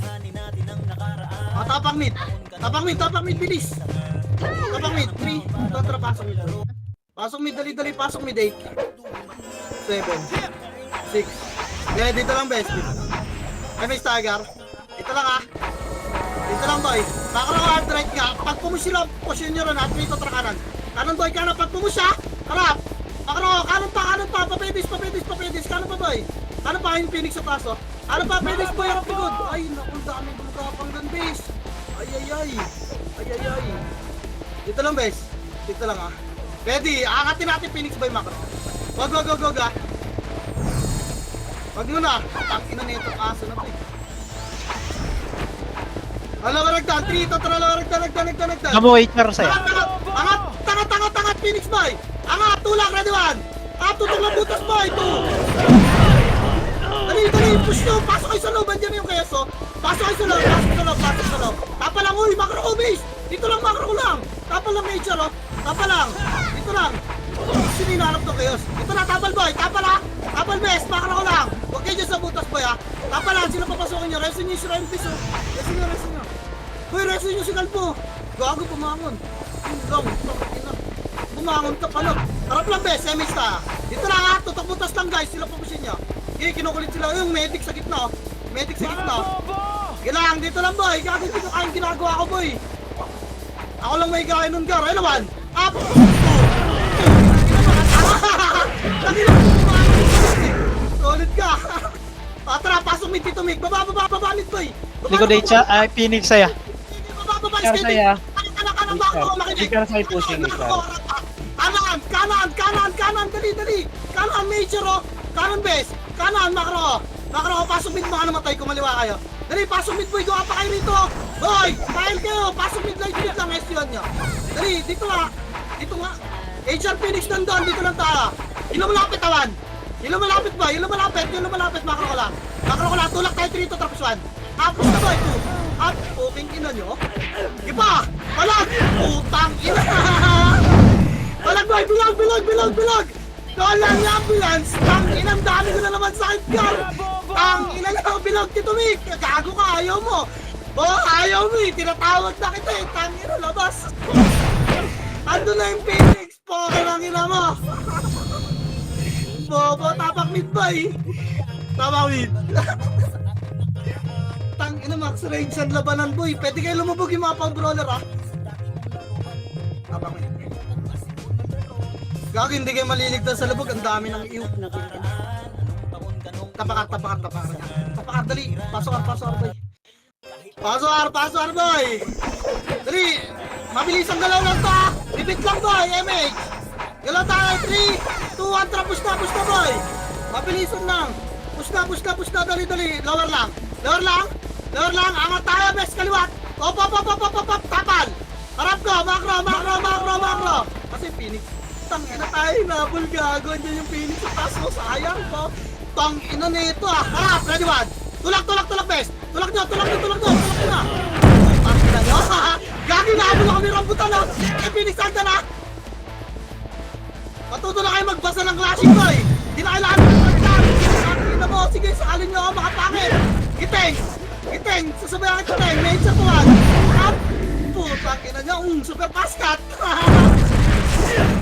Tapang mid. Tapang mid, bilis. Tapang mid, 3. Kontra, pasok mid. Pasok mid, dali, pasok mid, 8. 7. 6. Yeah, dito lang, best. Ay, may stagger. Ito lang, ah. Dito lang, boy. Makro hard right ka. Pag pumus sila, posisyon nyo ron, at dito tra kanan. Kanan, boy, kanan. Pag pumus siya, harap. Makro, kanan pa. Papedis. Kanan pa, boy. Kanan pa, yung Phoenix sa taas, oh. Kanan pa, pedis, boy, harap likod. Ay, naku, daming gumagapang gan, base. Ay. Dito lang, base. Dito lang, ah. Ready, aangatin natin Phoenix, boy, makro. Wag, ah. Wag mo na. Tangina na itong aso na to, eh. Alawa nagdan, 3, nagdan. Amo HR saya. Angat, Phoenix boy! Angat, tulak, ready one! Tutong lang butas boy, 2! Dali, push nyo, pasok kayo sa loob, andyan yung keso. Pasok kayo sa loob. Tapa lang, uy, macro ko base! Dito lang, macro ko lang! Tapa lang, nature, oh! Tapa lang! Dito lang! Sino hinahanap to chaos? Dito na, tapal boy! Tapal best, macro ko lang! Huwag kayo dyan sa butas boy, ha! Tapa lang, sino papasokin nyo? Resin nyo yung Shrine Piece, oh! Resin nyo! Uy, resin nyo si Kalpo! Gago, pumangon! Long, bumangon ka pa, no? Harap lang best, semista! Dito lang, ha! Tutok butas lang guys, sila papasin nyo! Kinukulit sila, yung medic sa gitna, oh! Sige lang, dito lang boy! Gago, dito kayong ginagawa ko boy! Ako lang may gawin nun, Gar! Ay naman! Up! Solid ka! Tara, pasok mid dito, Mick! Baba mid, boy! Likod HR, ay Phoenix saya. Baba, HR saya. Kanan ba ako? HR saya pushing HR. Kanan, dali! Kanan, major, oh! Kanan, base! Kanan, macro! Macro, pasok mid, baka namatay, kumaliwa kayo. Dali, pasok mid, boy! Gawa pa kayo rito! Boy! File kayo! Pasok mid, light mid lang, SPN nyo! Dali, dito nga! HR Phoenix nandun, dito lang tayo! Ilumalapit, awan! Ilumalapit, macro ko lang! Tulak tayo rito, tapos 1! Tapos na boy, 2! Up! Puking ina nyo! Iba! Balag! Putang ina! Balag, boy! Bilag! Kalang yung ambulance! Tanginang dami ko na naman sakit, Gar! Tanginang lang, bilag dito, Mick! Gago ka, ayaw mo! Ayaw mo eh! Tinatawag na kita eh! Tangina, labas! Ando na yung Phoenix! Poking ina mo! Bobo, tapak mid ba eh? Tapak mid! Tangina, max range ang labanan, boy! Pwede kayo lumubog yung mga pang-brawler, ha? Tapak mid! Gagi, hindi kayo maliligtas sa lubog. Ang dami ng iyo. Tapakat, dali. Pasok R, boy. Pasok R, boy. Dali. Mabilis ang galaw lang to, ha. Bibit lang, boy. MH. Galaw tayo. 3, 2, 1. Tara, push na, boy. Mabilisan lang. Push na. Dali. Lower lang. Angat tayo, best kaliwat. Op. Tapal. Harap ko. Macro. Kasi Phoenix. Tangina tayo, nabol gago. Diyan yung Phoenix sa taas mo, sayang po. Tangina na ito, ah. Harap, ready one. Tulak, best. Tulak nyo. Tangina nyo. Gagi, nabol na kami rambutan, ah. Phoenix, anda na. Matuto na kayo magbasa ng clashing, boy. Hindi na kailangan magpagdan. Tangina mo, sige, sakalin nyo ako makapangit. Giteng, sasabayan kita, Giteng. May isa tuwan. Harap. Tangina nyo, super paskat.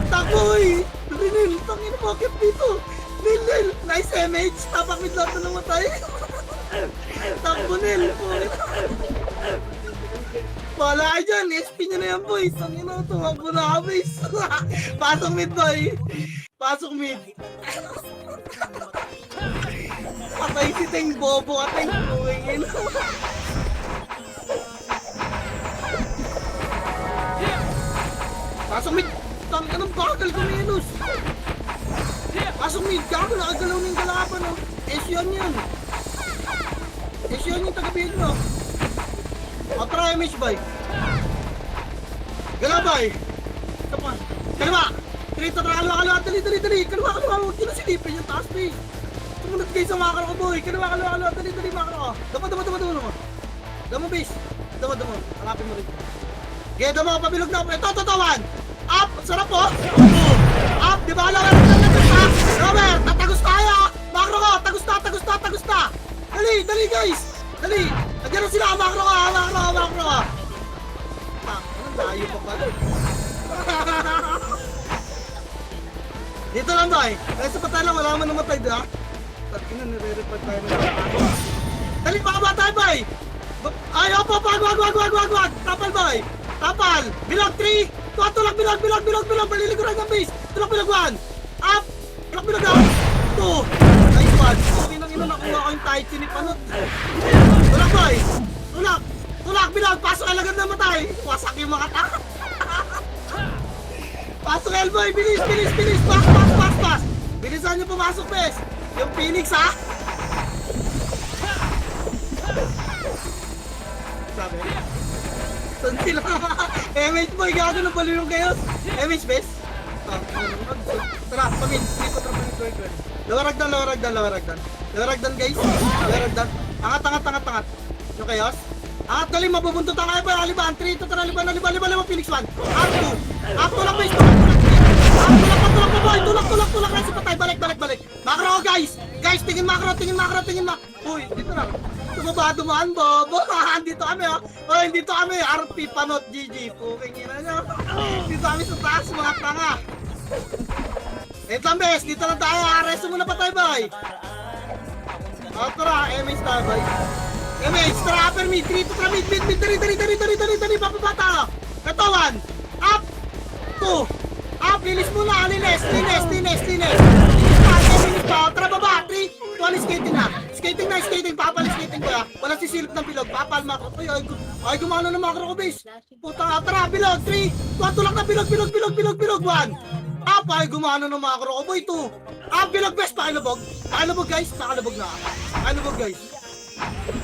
Takoy! Nil! Tangin mo, bakit dito? Nil! Nice MH! Tapak mid lahat na namatay! Takbo Nil! Wala ka dyan! SP nyo na yan, boys! Tangin na, tumakbo na ka, boys! Pasok mid, boy! Pasok mid! Patay si Teng Bobo ka, Teng! Puwingin! Pasok mid! Tangin ang bagal ko minus! Pasok mid! Gago, nakagalaw na yung galapan, oh! Esyon yan! Esyon yung taga-build mo! O, try MH, boy! Gala, boy! Ito pa! Kalma! Trito, kalma! Dali! Kalma! Huwag nyo na silipin yung taas, base! Sumunod kayo sa makro ko, boy! Kalma! Dali, makro ko! Damo! Damo, base! Damo! Hanapin mo rin! Okay, damo! Pabilog na! Ito, tatawan! Up! Sarap po! Up! Di ba alam ka na? Robert! Tatagos tayo! Macro ko! Tagos na! Dali guys! Dali! Andiyan na sila! Makro ka! Makro ka! Anong layo pa pala? Dito lang tayo. Kaya sa patay lang, wala man namatay doon ha. Ina, nire-report tayo na. Dali, pakaba tayo, boy! Ay, opo, wag! Tapal, boy! Tapal! Bilog 3! Tulak, bilog! Baliliguran ng base! Tulak, bilog 1! Up! Tulak, bilog 2! Nice one! Ina, nakuha ko yung tight sinipanot. Tulak, boy! Tulak, bilog! Pasok alagad na matay! Wasak yung mga taka! Pasok, Elboy! Bilis! Pas! Bilisan nyo pumasok, bes! Yung Phoenix, ha? Sabi? Saan sila? MH boy, gago na pala yung chaos. MH bes? Tara, pamil. Hindi pa trapin. Lawaragdan guys. Lawaragdan. Angat. Yung chaos. Angat galing, mabubuntutan kayo pa. Aliban, 3, tara, aliban, Phoenix 1. Up, tulak bes. Tulak pa boy. Tulak. Kasi patay, balik. Makro guys. Guys, tingin makro. Uy, dito na. Dumaan, bobo. Dito kami, ha. Oy, dito kami. RP Panot, GG. Puking ina nyo. Dito kami sa taas, mga tanga. Wait lang, bes. Dito lang tayo. Areso muna pa tayo, boy. Tara, MH tayo, boy. MH, tara, upper mid. 3 to tara, mid. Dali, papabata. Ito, 1. Up. 2. Up, linis muna. Linis pa. Tara, baba. 3. 2, skating na. Papal skating ko, ha. Wala sisilip ng bilog. Papal, makro. Ay, gumano na makro ko, base. Puta, tara, bilog. 3. 2, tulak na bilog. 1. Up, ay, gumano na makro ko, boy. 2. Up, bilog, best. Pakilabog, guys.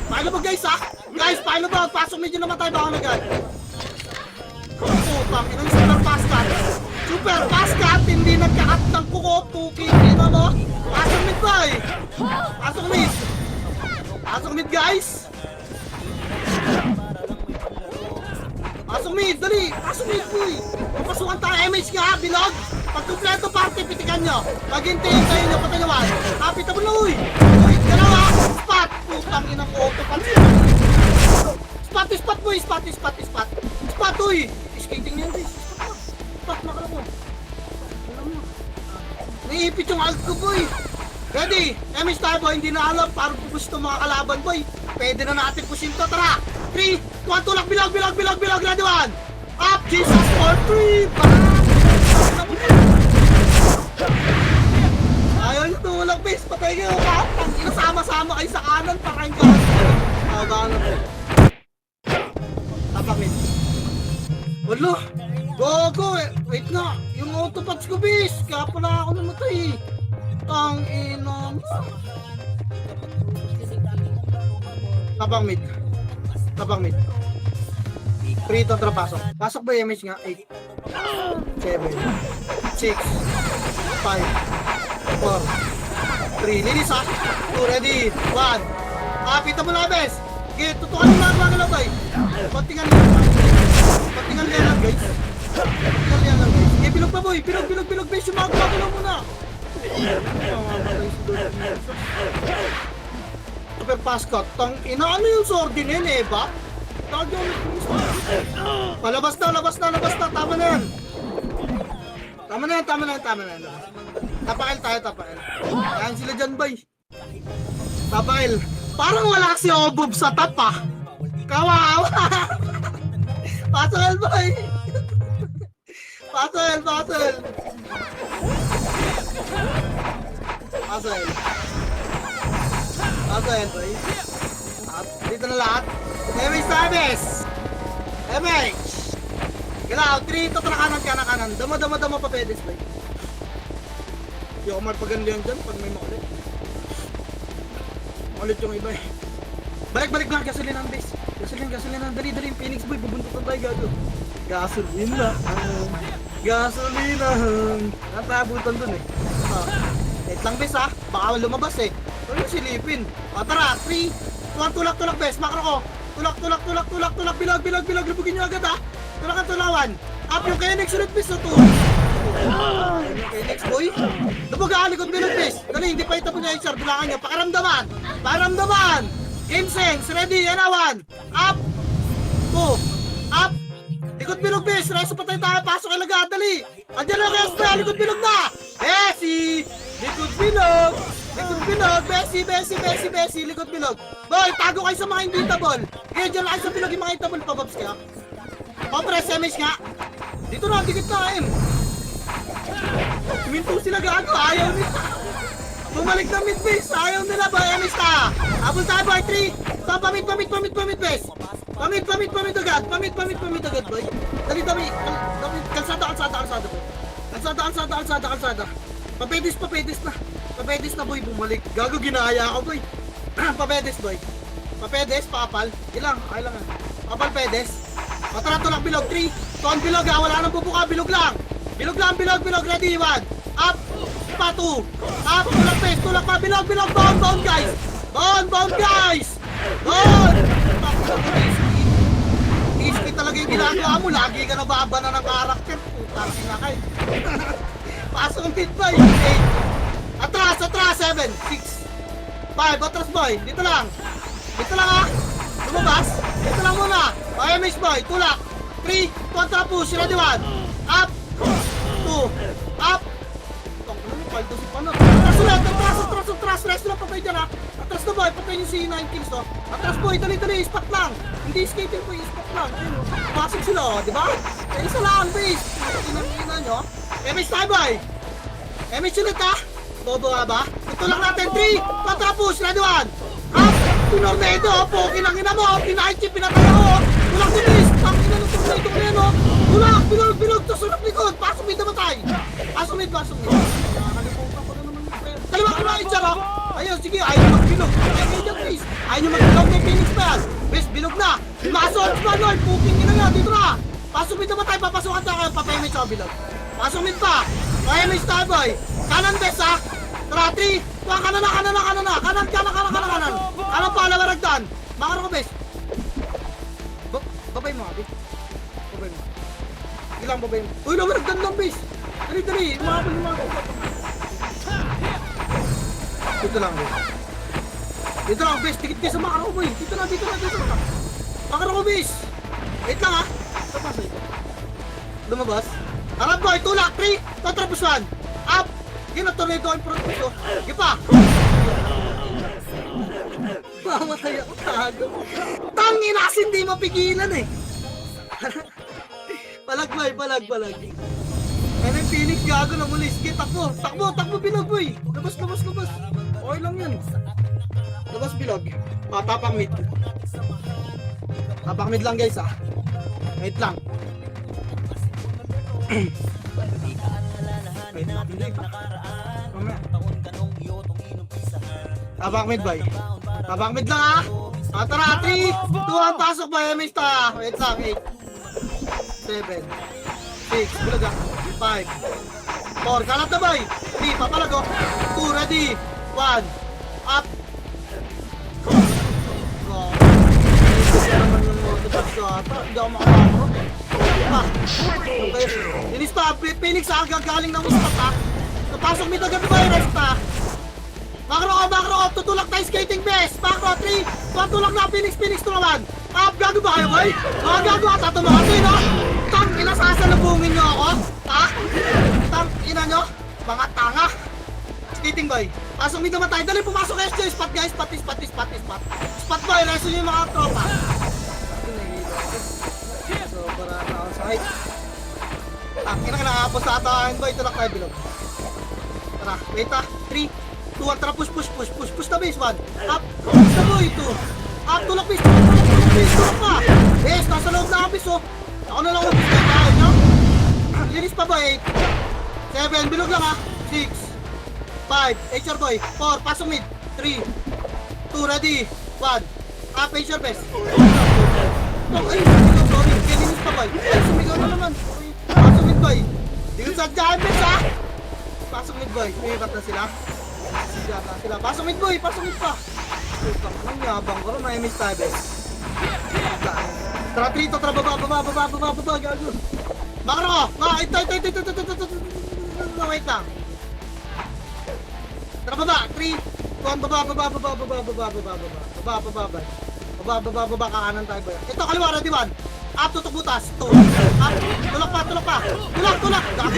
Pakilabog, guys, ha. Guys, pakilabog. Pasok medyo namatay. Baka na, guys. Putang, inang super fast cut, hindi nagkakat ng kuko, puki, mo. Pasok mid, boy. Pasok mid, guys. Dali. Pasok mid, boy. Papasukan tayo, MH ka, bilog. Pag kumpleto party, pitikan nyo. Pag-hintayin tayo nyo, patayawan. Kapit mo na, uy. Dalawa, spot. Putang, inang auto, Spot, boy. Spot, uy. Skating niyan, boy. Spot, makalabo. Naiipit yung alt ko, boy. Ready? MH tayo, boy. Hindi na alam. Parang gusto mga kalaban, boy. Pwede na natin pushin to. Tara. 3, 2, tulak. Bilog. Ready, 1. Up. Jesus for 3. Ayaw nyo tulak, base. Patay nyo, ha? Sama-sama kayo sa kanan. Parang gano'n. Baka na. Tapakin. Wala. Gogo, wait na. Yung autopods ko, bis. Kaya pala ako namatay. Tang ina mo. Tapang mid. 3 to pasok. Pasok ba yung image nga? 8 7 6 5 4 3. Linis, ha. 2, ready. 1. Pita mo na, bes. Okay, tutukan mo na mga galabay. Patingan lang, guys. Okay, bilog pa, boy. Bilog, bes. Yung mga gumagalaw mo na. Super fast cut. Tang ina, ano yung sword din yun, ba? Palabas na. Tama na yan. Tapakil tayo. Ayan sila dyan, boy. Tapakil. Parang wala si Obob sa top, ha. Kawawa. Pasok, boy. Pasok, boy. Dito na lahat. MH service. MH. Galaw, 3 to kanan. Dama pa pedes, boy. Hindi ako marpaganlihan dyan pag may makulit. Makulit yung iba, eh. Balik lang, gasolina ang base. Gasolina. Dali, Phoenix, boy. Bubuntutan tayo, gago. Gasolina. Natabutan dun, eh. Wait lang, bes, ha. Baka lumabas, eh. Ano yung silipin? Tara, 3. Tulak, bes. Makro ko. Tulak. Bilog. Lubugin nyo agad, ha. Tulakan. Up yung KNX ulit, bes. Yung KNX, boy. Lubog, ha. Likod bilog, bes. Dali, hindi pa itapon niya, HR. Bilangan nyo. Pakaramdaman. Insengs, ready, yan na, 1. Up. 2. Up. Likod bilog, bis. Reso patay tayo. Pasok kay Lagat, dali. Andiyan na, Respe. Likod bilog na. Besi. Likod bilog. Likod bilog. Besi. Likod bilog. Boy, tago kayo sa mga invitable. Kaya dyan lang kayo sa bilog yung mga invitable. Pababs kayo. Compress, MS nga. Dito na, dikit na, M. Minto sila gago. Ayaw nila. Bumalik na mid base. Ayaw nila, boy. MS ka. Abol tayo, boy. 3. So, pamit, base. Pamit agad. Pamit agad, boy. Dali. Kalsada. Papedis na. Papedis na, boy. Bumalik. Gago, ginaya ako, boy. Papedis, boy. Papedis, pakapal. Ilang, ay lang. Kapal, pedes. Matrato lang, bilog. 3. Tuan, bilog, ha. Wala nang bubuka. Bilog lang. Ready, 1. Up. Pa, 2. Up. Tulak pa. Bilog. Bound, guys. Bound, guys. Bound. Iski talaga yung ginagawa mo. Lagi ka nababa na ng karakter. Putang ina kayo. Pasok ang mid, boy. 8. Atras. 7. 6. 5. Atras, boy. Dito lang, ha. Lumabas. Dito lang muna. MS, boy. Tulak. 3. Kontra push. Ready, 1. Up. 2. Up. Paldo si Pano. Atras. Rest lang, patay dyan, ha. Atras na, boy. Patay yung si 9 kills, to. Atras, boy. Dali. Spot lang. Hindi skating, boy. Spot lang. Pasok sila, di ba? Isa lang, base. Ina nyo. MS tayo, boy. MS ulit, ha. Bobo nga ba? Ito lang natin. 3. Kontra push. Ready, 1. Up. Tornado. Poki lang ina mo. Pinahit pinatay ako. Tulak si base. Tangina ng tornado ko yan, Tulak. Bilog. Tusulak likod. Pasok mid namatay. Pasok mid. Nakalimutan ko na naman. Kaliwa ko na, Ichar, ha. Ayun, sige. Ayaw nyo magbilog. Ayaw nyo magbilog kay Phoenix pa yan. Bes, bilog na. Pasok, Lord. Puking ina nga. Dito na. Pasok mid namatay. Papasukan tayo kayo. Papemage ako bilog. Pasok mid pa. Papemage tayo, boy. Kanan, bes, ha. Tara, 3. Kanan. Kanan pa, lawaragdan. Makaro ko, bes. Babay mo, abi. Ilang babay mo. Uy, lawaragdan lang, bes. Dali. Umabal. Dito lang, bes. Tikit kayo sa makaro ko, boy. Dito na. Makaro ko, bes. Wait lang, ha. Tapos, lumabas. Harap, boy. Tulak. 3. Kontra push 1. Up. Tornado ang produso. Gipa. Mamatay ako, tago. Tanginas, hindi mapigilan, eh. Palag. Ano yung Phoenix, gago na muli. Sige, takbo, bilog, boy. Labas. Okay lang yan. Labas, bilog. Tapang mid. Tapang mid lang, guys, ha. Wait lang. Tabak mid, boy. Tabak mid lang, ha. Tara, 3, 2, 1, pasok, boy. MS ta. Wait lang, 8, 7, 6, bulag, ha. 5, 4, kalat na, boy. 3, papalag, oh. 2, ready. 1, up. Hindi ako makakaro. Inis pa, Phoenix, ha. Gagaling ng uspat, ha. Napasok mid agad, boy. Rest, ha. Makro ko, tutulak tayo skating best. Makro, 3, patulak na, Phoenix tunawan. Up, gago ba kayo, boy? Mga gago ka, tatumakan to, no? Tang, inasasalubungin nyo ako? Ha? Tang, ina nyo? Mga tanga. Skating, boy. Pasok nito matay. Dali, pumasok SJ. Spot, guys. Spot. Spot, boy. Reso nyo yung mga tropa. So, para na ako sa height. Ina ka nakapos sa atakin, boy. Tulak tayo, bilog. Tara, wait, ha. 3, 2, 1, tara, push na base, 1. Up, push na, boy, 2. Up, tulak base, tulak pa. Base, nasa loob na ang base, oh. Ako na lang ang base, tayo, no? Linis pa, boy, 8. 7, bilog lang, ha. 6, 5, HR, boy. 4, pasok mid. 3, 2, ready. 1, up, HR, base. Ay, sorry, linis pa, boy. Ay, sumigaw na naman. Pasok mid, boy. Di ko sadyahan, base, ha. Pasok mid, boy. Umikat na sila. Pasok mid, boy. Pasok mid pa. Ang yabang ko. May miss tayo, bes. Tara, trito. Tara, baba. Gago. Makro ko. Ito. Wait lang. Tara, baba. 3, Tuwan, baba, kakanan tayo ba? Ito, kaliwa, ready one. Up, tutok butas. Two. Up, tulak pa. Tulak. Dami.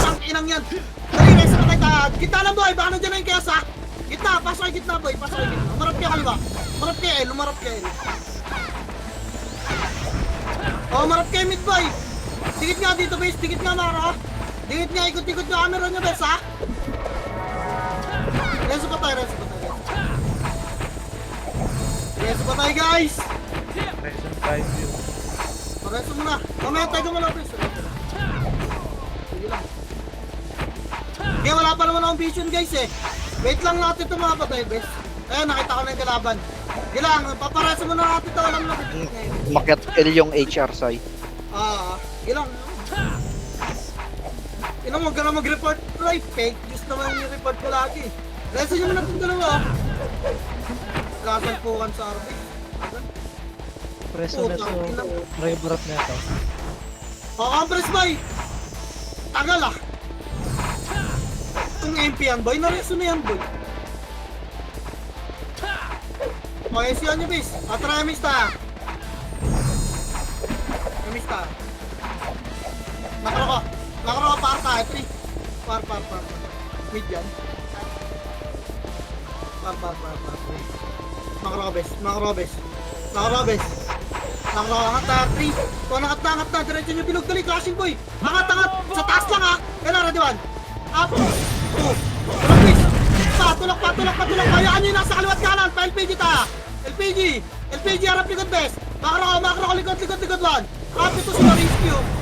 Ang inang yan. Dali, rest pa tayo. Gitna lang boy, baka nandiyan na yung kiyasa. Gitna, pasok ay gitna boy, pasok ay gitna. Umarap kayo kaliwa. Umarap kayo L. Oh, umarap kayo mid boy. Dikit nga dito base, dikit nga Mara. Dikit nga, ikot-ikot yung camera nyo bes ha. Reso pa tayo. Reso pa tayo guys. Reason 5 view. Reso muna. Mamaya tayo gumalapis. Sige lang. Okay, wala pa naman akong vision guys eh. Wait lang natin ito mga patay bes. Ayun, nakita ko na yung kalaban. Sige lang, papareso muna natin ito. Alam na kita ngayon. Umakyat L yung HR side. Sige lang. Huwag ka na mag-report live. Fake news naman yung report ko lagi. Reso nyo muna itong dalawa. Kasalpukan sa RB. Preso na so, rebrot na ito. Compress boy! Tagal ah! Itong MP yan boy, nareso na yan boy. Okay, siya nyo bis. Atra Emista. Nakro ko, par tayo, 3. Par. Mid yan. Par. Makro bes. Angat na, 3. Kung angat na, diretso nyo bilog, dali, clashing boy. Angat, sa taas lang ha. Kailan, ready one. Up, 2. Tulak pa. Hayaan nyo yung nasa kaliwat kanan, pa LPG ta. LPG, harap likod bes. Makro ko, likod 1. Up, ito sila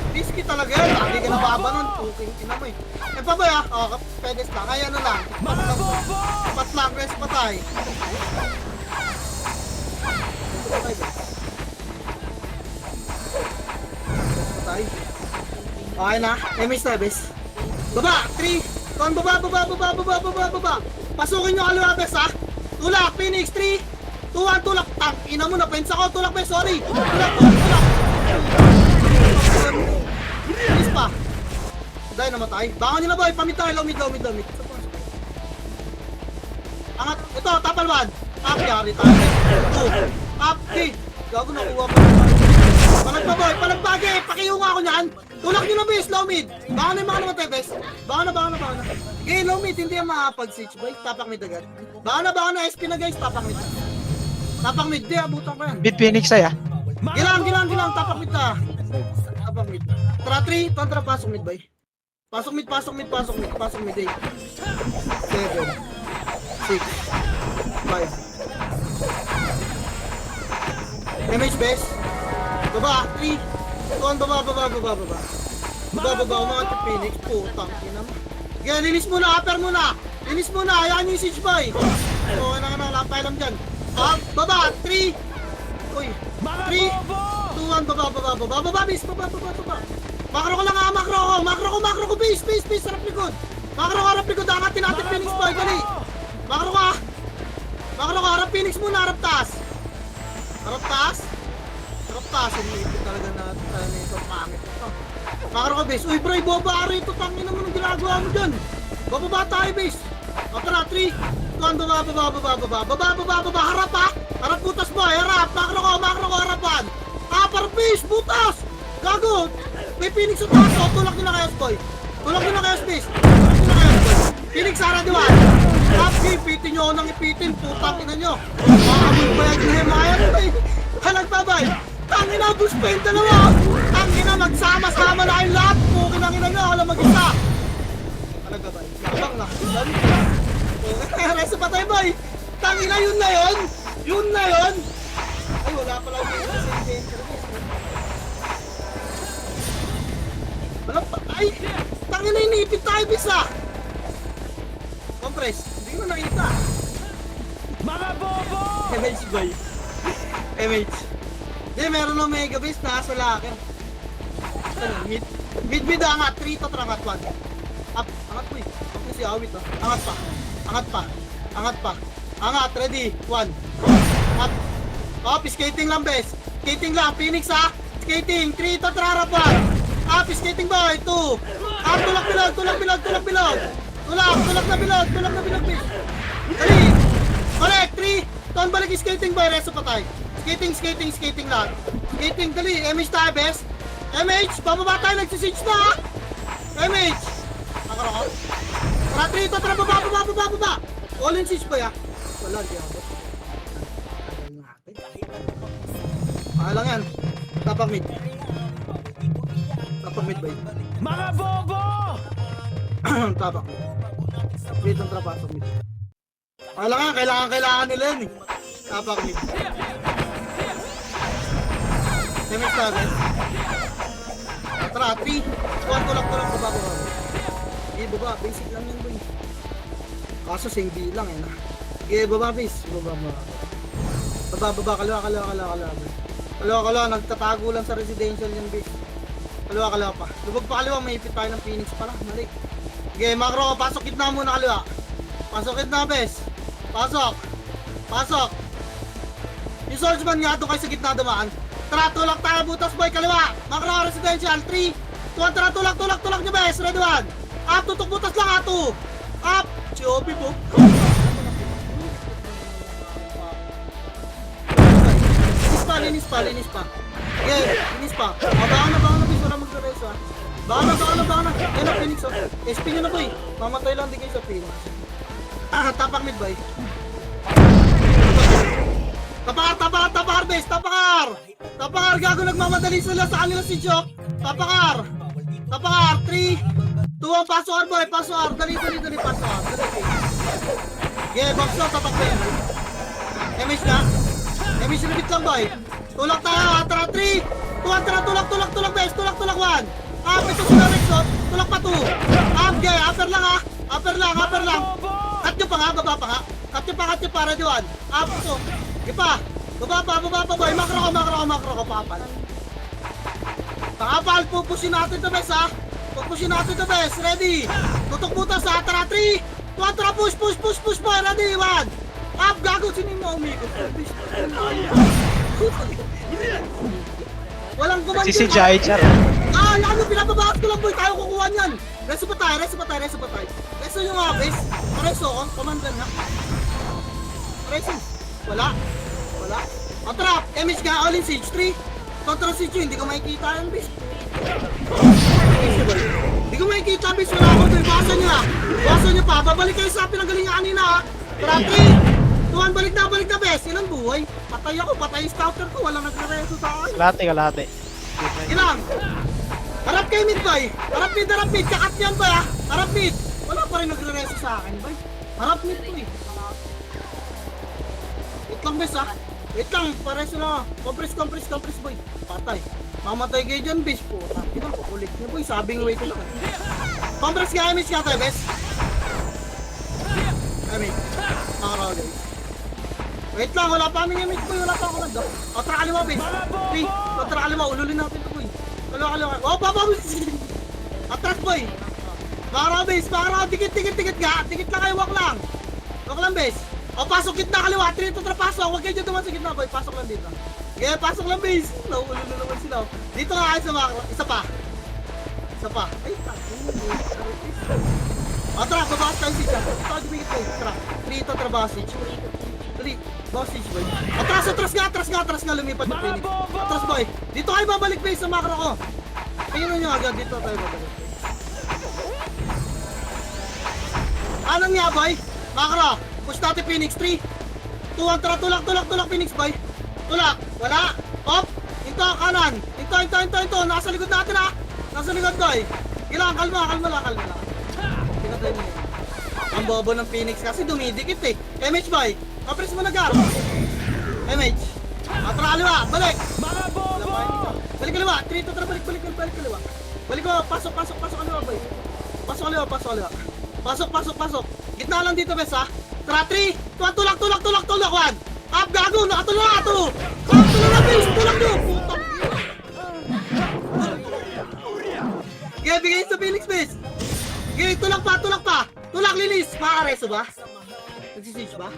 risky talaga yan. Lagi ka nababa nun. Puking ina mo eh. Pa boy ha. Pedes lang. Kaya na lang. Pat lang. Rest patay. Okay na. MS Travis. Baba. 3. Tuan baba. Pasukin nyo kaliwa bes ha. Tulak. Phoenix 3. 2-1 tulak. Tang. Ina mo na. Pensa ko. Tulak bes. Sorry. Tulak. Bilis pa. Dahil namatay. Bangon nyo na boy. Pamit tayo. Lomid. Angat. Ito. Tapal 1. Up. Yari tayo. 2. Up. 3. Gago nakuha pa. Palag pa boy. Palagbagi. Pakiyunga ako nyan. Tulak nyo na bes. Lomid. Bangon na yung mga namatay bes. Bangon na. Okay. Lomid. Hindi yan makapag-switch boy. Tapak mid agad. Bangon na. SP na guys. Tapak mid. Di. Abutan ko yan. Mid Phoenix saya. Gilang. Tapak mid ta. Tara 3, tantra pasok mid bay. Pasok mid 8. 7 6 5. Damage base. Baba 3. Tuan baba. Umangat yung Phoenix. Putang ina mo. Kaya linis muna, upper muna. Hayaan nyo yung siege bay. Okay na, lapay lang dyan. Baba 3. Uy. 3. 2-1, baba, base, baba. Makro ko lang ha, makro ko, base, harap likod. Harap likod, angatin natin Phoenix boy, dali. Makro ka, harap Phoenix muna, harap taas, iniipit talaga natin ito, pangit ito. Makro ko base, uy bro, ibabaro ito, tangin naman ang ginagawa mo dyan. Bababa tayo base. Tara, 3, 2, 1, baba, harap butas boy, harap, makro ko, harapan. Par base, butas! Gago! May Phoenix sa taas, tulak nyo na kayas boy. Base. Phoenix, Sara Diwan. Top game, ipitin nyo ako nang ipitin. Putang ina nyo. Makakamit ba yung Nehemiah boy? Halagtabay. Tangina, boost pa yung dalawa. Tangina, magsama-sama na kayong lahat. Pukin ang ina nyo, alam mag-isa. Halagtabay. Yakbang na. Reso pa tayo boy. Tangina, yun na yun. Ay, wala pala yung ay! Tangin na iniipit tayo, bisa! Compress, hindi ko nakita. Mga bobo! MH boy. Hindi, meron ng mega base na sa lakin. Mid angat, 3 to angat 1. Up, angat po eh. Up na si Awit oh. Angat pa. Angat, ready, 1. Up. Up, skating lang bes. Phoenix ha. Skating, 3 to harapan. Up, skating boy, 2. Up, tulak bilog. Tulak na bilog, bes. Dali, Ton balik skating boy, reso pa tayo. Skating lahat. Skating, dali. MH tayo, best. MH, bababa tayo, nagsisage na ha. MH. Nakara ko. Tara, trito, tara, baba. All in siege boy ha. Wala, di ako. Lang yan. Tapak mid boy. Mga bobo! Tapak mid. Dito ang tapak mid. Kailangan nila yan eh. Tapak mid. Damage na agad. Tara, 3. Tulak baba ko. Baba, basic lang yan boy. Kaso same bilang eh na. Baba base. Baba, kaliwa, nagtatago lang sa residential yan base. Kaliwa pa. Lubog pa kaliwa, may ipit tayo ng Phoenix pala. Mali. Okay, makro, pasok gitna muna kaliwa. Pasok gitna base. Pasok. Yung swordsman nga doon kayo sa gitna dumaan. Tara, tulak tayo, butas boy, kaliwa. Makro, residential, 3. Tuwan, tara, tulak nyo base. Ready 1. Up, tutok butas lang, 2. Up. Chobi po. Linis pa. Okay, linis pa. Baka na, bis. Wala magsareso ha. Baka na. Yan na, Phoenix oh. SP nyo na boy. Mamatay lang din kayo sa Phoenix. Tapak mid boy. Tapakar base. Tapakar, gago nagmamadali sila sa kanila si Jok. Tapakar, 3, 2, pasok boy. Dali, pasok. Okay, box out, tapak boy. MH na. MH repeat lang boy. Tulak tayo, tara 3, 2, tulak base, tulak 1. Ito sila Rexon, tulak pa 2. Okay, upper lang ha. Upper lang. Cut nyo pa nga, baba pa nga. Cut nyo pa, ready 1. Up to. Ipa, baba pa boy. Makro ko, pakapal, pupusin natin to bes ha. Ready. Tutok butas ha, tara 3, 2, tara push boy, ready 1. Up, gago, sino yung maumikot? Walang kumanda. Si HR. Ano, pinababakas ko lang boy, tayo kukuha niyan. Reso pa tayo. Reso yung base. Reso, commander na. Reso. Wala. Trap, MH ka, all in siege 3. Control siege yun, hindi ko makikita yan base. Hindi ko makikita base, wala ako doon. Bawasan nyo pa. Babalik kayo sa pinanggalingan kanina ha. Trap 3. Tuwan, balik na bes. Ilan buhay? Patay ako, patay yung scouter ko. Walang nagre-reso sa akin. Kalate. Ilang? Harap kayo mid boy. Harap mid. Kakat yan boy ha. Harap mid. Wala pa rin nagre-reso sa akin boy. Harap mid boy. Wait lang bes ha. Wait lang, pareso na. Compress boy. Patay. Mamatay kayo dyan bes po. Tinang kukulit niya boy. Sabing wait lang. Compress ka, MH ka tayo bes. Makaraw guys. Wait lang, wala pa aming image boy, wala pa ako nagda. O, tara kaliwa base. 3, tara kaliwa, ululin natin ito boy. Kaliwa. O, baba atras boy. Makaraw base, dikit nga. Dikit lang kayo, walk lang base. O, pasok gitna kaliwa, 3 to tara pasok. Huwag kayo dyan duman sa gitna boy, pasok lang dito. Okay, pasok lang base. Nauulo na naman sila. Dito nga kayo sa makaraw, isa pa. Ay, o, tara, babas tayo siege ha. Ito, dumigit boy, tara. 3 to tara basage. Bossage boy. Atras nga lumipat yung Phoenix. Atras boy. Dito kayo babalik base sa macro ko. Tingnan nyo agad, dito tayo babalik base. Anong nga boy? Macro, push natin Phoenix 3. 2, tara, tulak Phoenix boy. Tulak, wala. Op, ito, kanan. Ito. Nasa likod natin ha. Nasa likod boy. Kailangan, kalma lang. Pinatay mo yun. Ang bobo ng Phoenix kasi dumidikit eh. MH boy. Kapres mo na gar. MH. Tara kaliwa, balik. Mga bobo! Balik kaliwa. 3 to tara, balik kaliwa. Balik ko, pasok kaliwa boy. Pasok kaliwa. Pasok. Gitna lang dito bes ha. Tara 3, tulak 1. Up, gago, nakatulak na 2. Tulak na bes, tulak nyo. Putang ina. Okay, bigay sa Phoenix bes. Okay, tulak pa. Tulak, linis. Makareso ba? Nagsisage ba?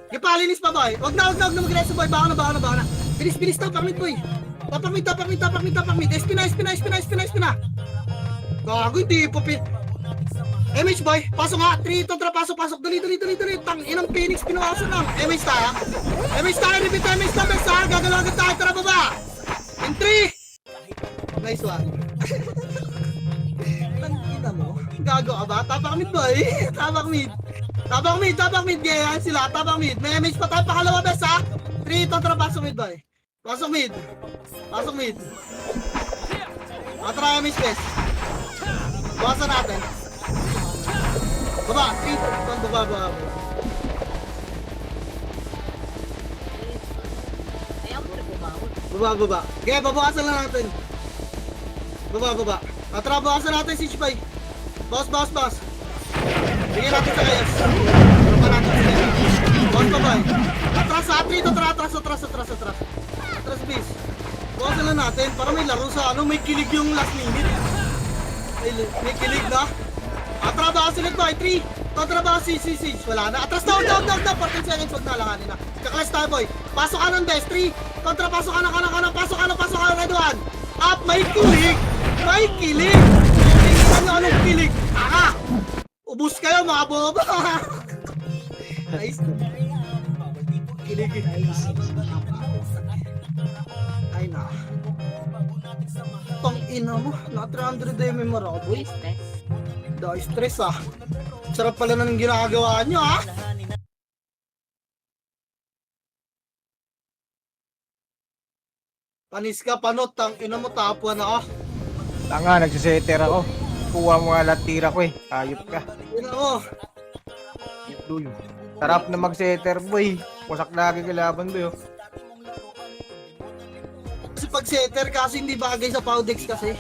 Linis pa boy. Wag na magreso boy. Baka na. Bilis tapak mid boy. Tapak mid. SP na. Gago, hindi po pit. MH boy, pasok nga. 3, Tontra, pasok. Dali. Tang, inang Phoenix, pinuwasan lang. MH tayo. Repeat MH na, best ha. Gagalaw agad tayo, tara baba. In 3. Nice one. Tangina mo. Gago ka ba? Tapak mid boy. Tapak mid. Ganyan sila, tapak mid. May MH pa tayo, pakalawa best ha. 3, Tontra, pasok mid boy. Pasok mid. Tara MH best. Bawasan natin. Baba, 3, baba. Baba. Okay, babawasan lang natin. Baba. Tara, bawasan natin si Chipay. Boss. Bigyan natin sa kayas. Tropa natin sila. Boss, babay. Atras, atras, base. Bawasan lang natin para may laro sa ano, may kilig yung last minute. May kilig na. Atrabaho sila boy, 3. Tatrabaho si Siege. Wala na. Atras down. 14 seconds. Huwag na alanganin na. Kaklas tayo boy. Pasok ka ng best. 3. Kontra, pasok ka ng. Pasok ka ng red one. Up, may kilig. Tingnan nyo anong kilig. Taka. Ubus kayo mga boba. Nice. Kilig. Ay na. Tong ina mo. Na 300 MMR ako boy. Dahil stress ah. Sarap pala na ng ginagawa nyo ah. Panis ka panot, tang ina mo tapwa na ah. Tanga, nagsisetter ako. Kuha mo nga lahat tira ko eh. Ayop ka. Ina mo. Dulo. Sarap na mag-setter boy. Wasak lagi kalaban boy oh. Kasi pag setter kasi hindi bagay sa Powdex kasi.